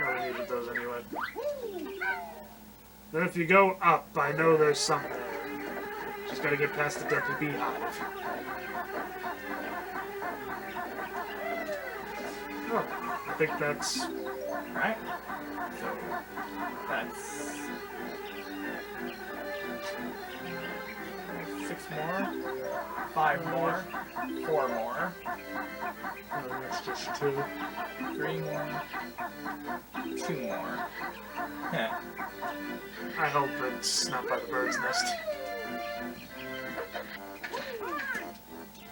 No, we needed those anyway. Then if you go up, I know there's some there. Just gotta get past the deadly beehive. Oh, I think that's... Alright. So that's 6 more, 5 more, 4 more, that's just 2. 3 more, 2 more. Heh. I hope it's not by the bird's nest.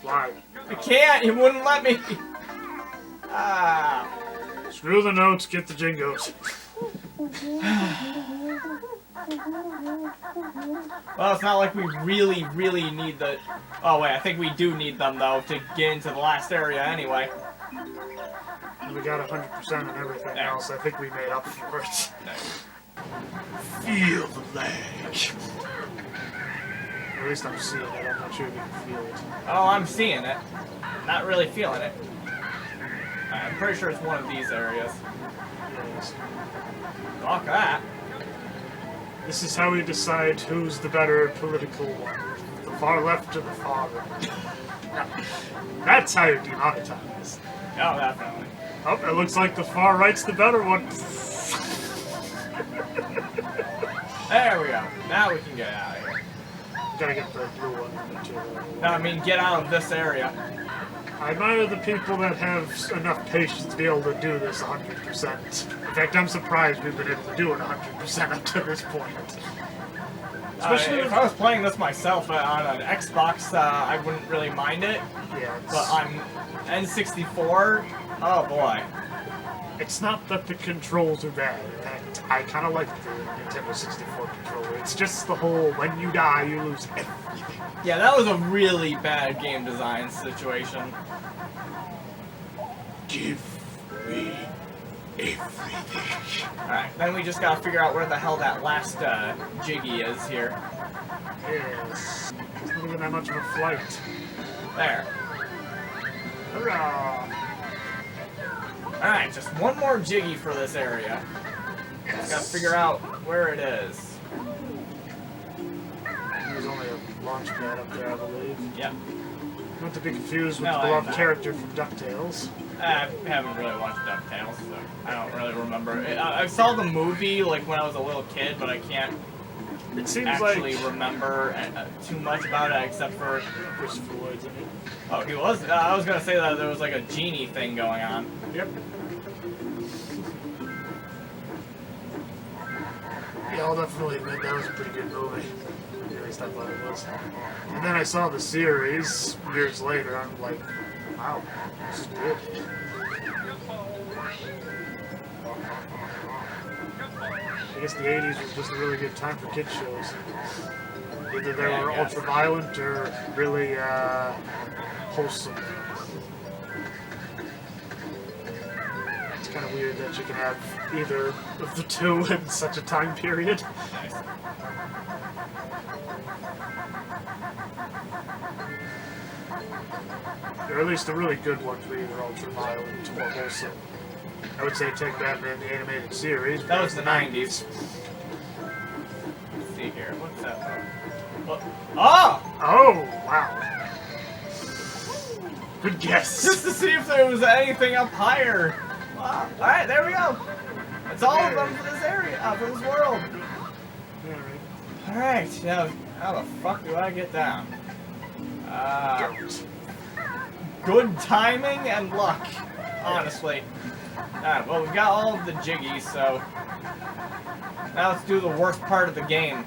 Fly. I can't! He wouldn't let me! Ah. Screw the notes, get the jingos. Well, it's not like we really need the... Oh, wait, I think we do need them, though, to get into the last area anyway. And we got 100% on everything There. else. I think we made up for it. Nice. Feel the lag. At least I'm seeing it. I'm not sure if you can feel it. Oh, I'm seeing it. Not really feeling it. I'm pretty sure it's one of these areas. Yes. Fuck that. This is how we decide who's the better political one. The far left or the far right. That's how you demonetize. Oh, definitely. Oh, it looks like the far right's the better one. There we go. Now we can get out of here. Gotta get the blue one too. No, I mean, get out of this area. I admire the people that have enough patience to be able to do this 100%. In fact, I'm surprised we've been able to do it 100% up to this point. Especially If I was playing this myself on an Xbox, I wouldn't really mind it. yeah, But on N64, oh boy. it's not that the controls are bad. In fact, I kind of like the Nintendo 64 controller. It's just the whole, when you die, you lose everything. Yeah, that was a really bad game design situation. Give me everything. Alright, then we just gotta figure out where the hell that last Jiggy is here. Yes. It's not even that much of a flight. There. Hurrah! Alright, just one more Jiggy for this area. Just gotta figure out where it is. There's only a launch pad up there, I believe. Yep. Not to be confused with No, the I am beloved not. character from DuckTales. I haven't really watched DuckTales, so I don't really remember. I saw the movie like when I was a little kid, but I can't It seems actually like remember too much about it except for... Christopher Lloyd's in it. Oh, he was? I was gonna say that there was like a genie thing going on. Yep. Yeah, I'll definitely admit that was a pretty good movie. At least I thought it was. And then I saw the series years later, I'm like, wow, this is good. I guess the 80s was just a really good time for kids shows. Either they Yeah, I were guess. ultra-violent or really wholesome. It's kind of weird that you can have either of the two in such a time period. Nice. Or at least the really good ones were either ultra-violent or wholesome. I would say take Batman the Animated Series. That was the 90s. Let's see here. What's that? What? Oh! Oh, wow. Good guess. Just to see if there was anything up higher. Wow. Alright, there we go. That's all of them for this area, for this world. Alright, now, how the fuck do I get down? Good timing and luck, honestly. Alright, well, we've got all of the jiggies, so now let's do the worst part of the game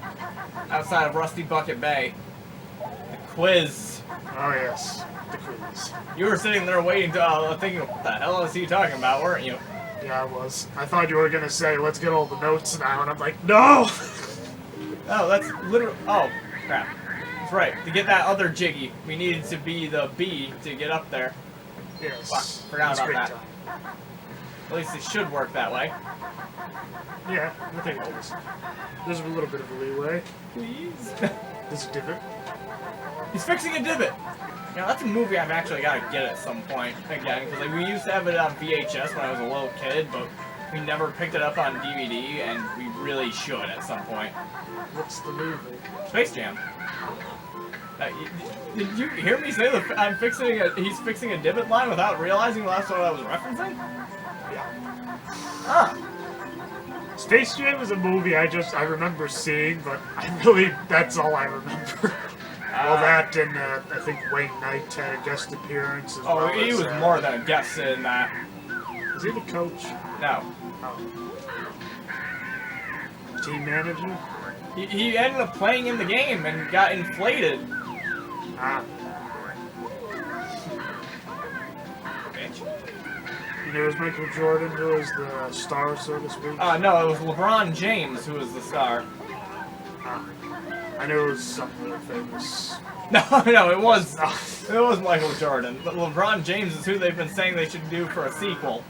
outside of Rusty Bucket Bay. The quiz. Oh, yes. The quiz. You were sitting there waiting to, thinking, what the hell is he talking about, weren't you? Yeah, I was. I thought you were going to say, let's get all the notes now, and I'm like, no! Oh, that's literally... Oh, crap. That's right. To get that other jiggy, we needed to be the bee to get up there. Yes. Fuck, forgot It's about great that. time. At least it should work that way. Yeah, I think it does. There's a little bit of a leeway. Please. There's a divot. He's fixing a divot. You know, that's a movie I've actually got to get at some point again, because like we used to have it on VHS when I was a little kid, but we never picked it up on DVD, and we really should at some point. What's the movie? Space Jam. Did you hear me say that he's fixing a divot line without realizing that's what I was referencing? Yeah. Ah. Space Jam is a movie I remember seeing, but that's all I remember. Well, that and I think Wayne Knight had a guest appearance as well. Oh, he was more than a guest in that. Is he the coach? No. Oh. Team manager? He ended up playing in the game and got inflated. Ah. Bitch. You know, it was Michael Jordan who was the star, so to speak? No, it was LeBron James who was the star. Ah. I knew it was something famous. No, it was Michael Jordan. But LeBron James is who they've been saying they should do for a sequel.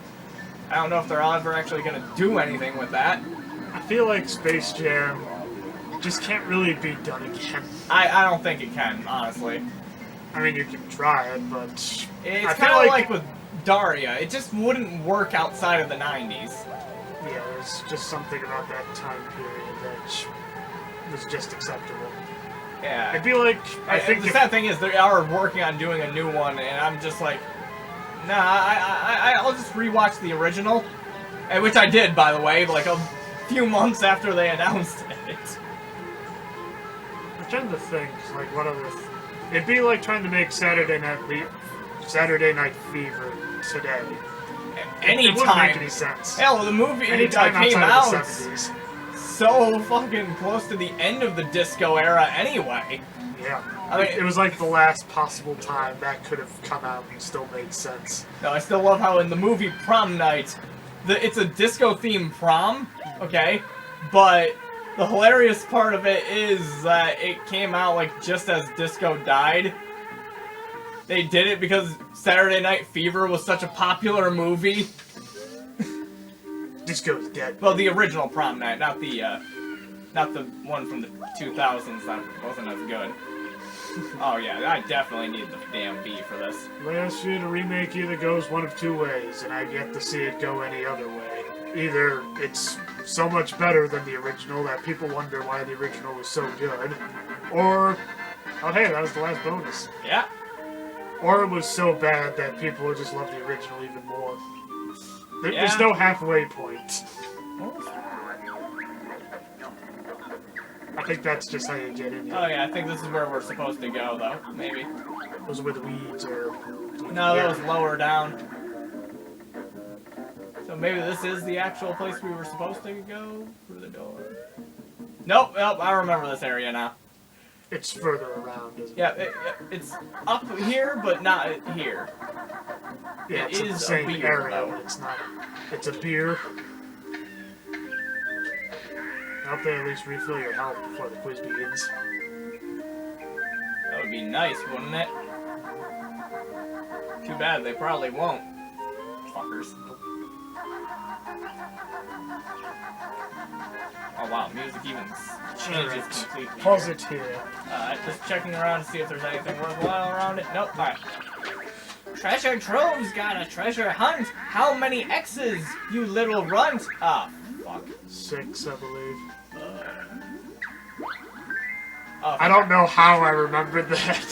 I don't know if they're ever actually going to do anything with that. I feel like Space Jam just can't really be done again. I don't think it can, honestly. I mean, you can try it, but... It's kind of like with Daria. It just wouldn't work outside of the 90s. Yeah, there's just something about that time period that was just acceptable. Yeah. I feel like... I think the sad thing is, they are working on doing a new one, and I'm just like... Nah, I'll just rewatch the original. Which I did, by the way, like a few months after they announced it. I'm trying to think, like, what other... It'd be like trying to make Saturday Night Fever today. Anytime. It wouldn't make any sense. Hell, the movie Anytime came outside out of the 70s. so fucking close to the end of the disco era anyway. Yeah. I mean, it was like the last possible time that could have come out and still made sense. No, I still love how in the movie Prom Night, it's a disco-themed prom, okay? But the hilarious part of it is that it came out like just as disco died. They did it because Saturday Night Fever was such a popular movie. Disco's dead. Well, the original Prom Night, not the one from the 2000s that wasn't as good. Oh yeah, I definitely need the damn B for this. Last year, the remake either goes one of two ways, and I've yet to see it go any other way. Either it's so much better than the original that people wonder why the original was so good, or, oh hey, that was the last bonus. Yeah. Or it was so bad that people would just love the original even more. Yeah. There's no halfway point. I think that's just how you get in here. Oh yeah, I think this is where we're supposed to go, though. Maybe. Those are where the weeds are. No, that was lower down. So maybe this is the actual place we were supposed to go through the door. Nope, I remember this area now. It's further around, isn't it? Yeah, it's up here, but not here. Yeah, It it's in the is a same beer, area, though. but it's not. It's a beer. I hope they at least refill your health before the quiz begins. That would be nice, wouldn't it? Too bad, they probably won't. Fuckers. Oh wow, music even changes completely. Pause it here. Just checking around to see if there's anything worthwhile around it. Nope, alright. Treasure troves got a treasure hunt. How many X's, you little runt? Ah, fuck. 6, I believe. Oh, I don't know how I remembered that.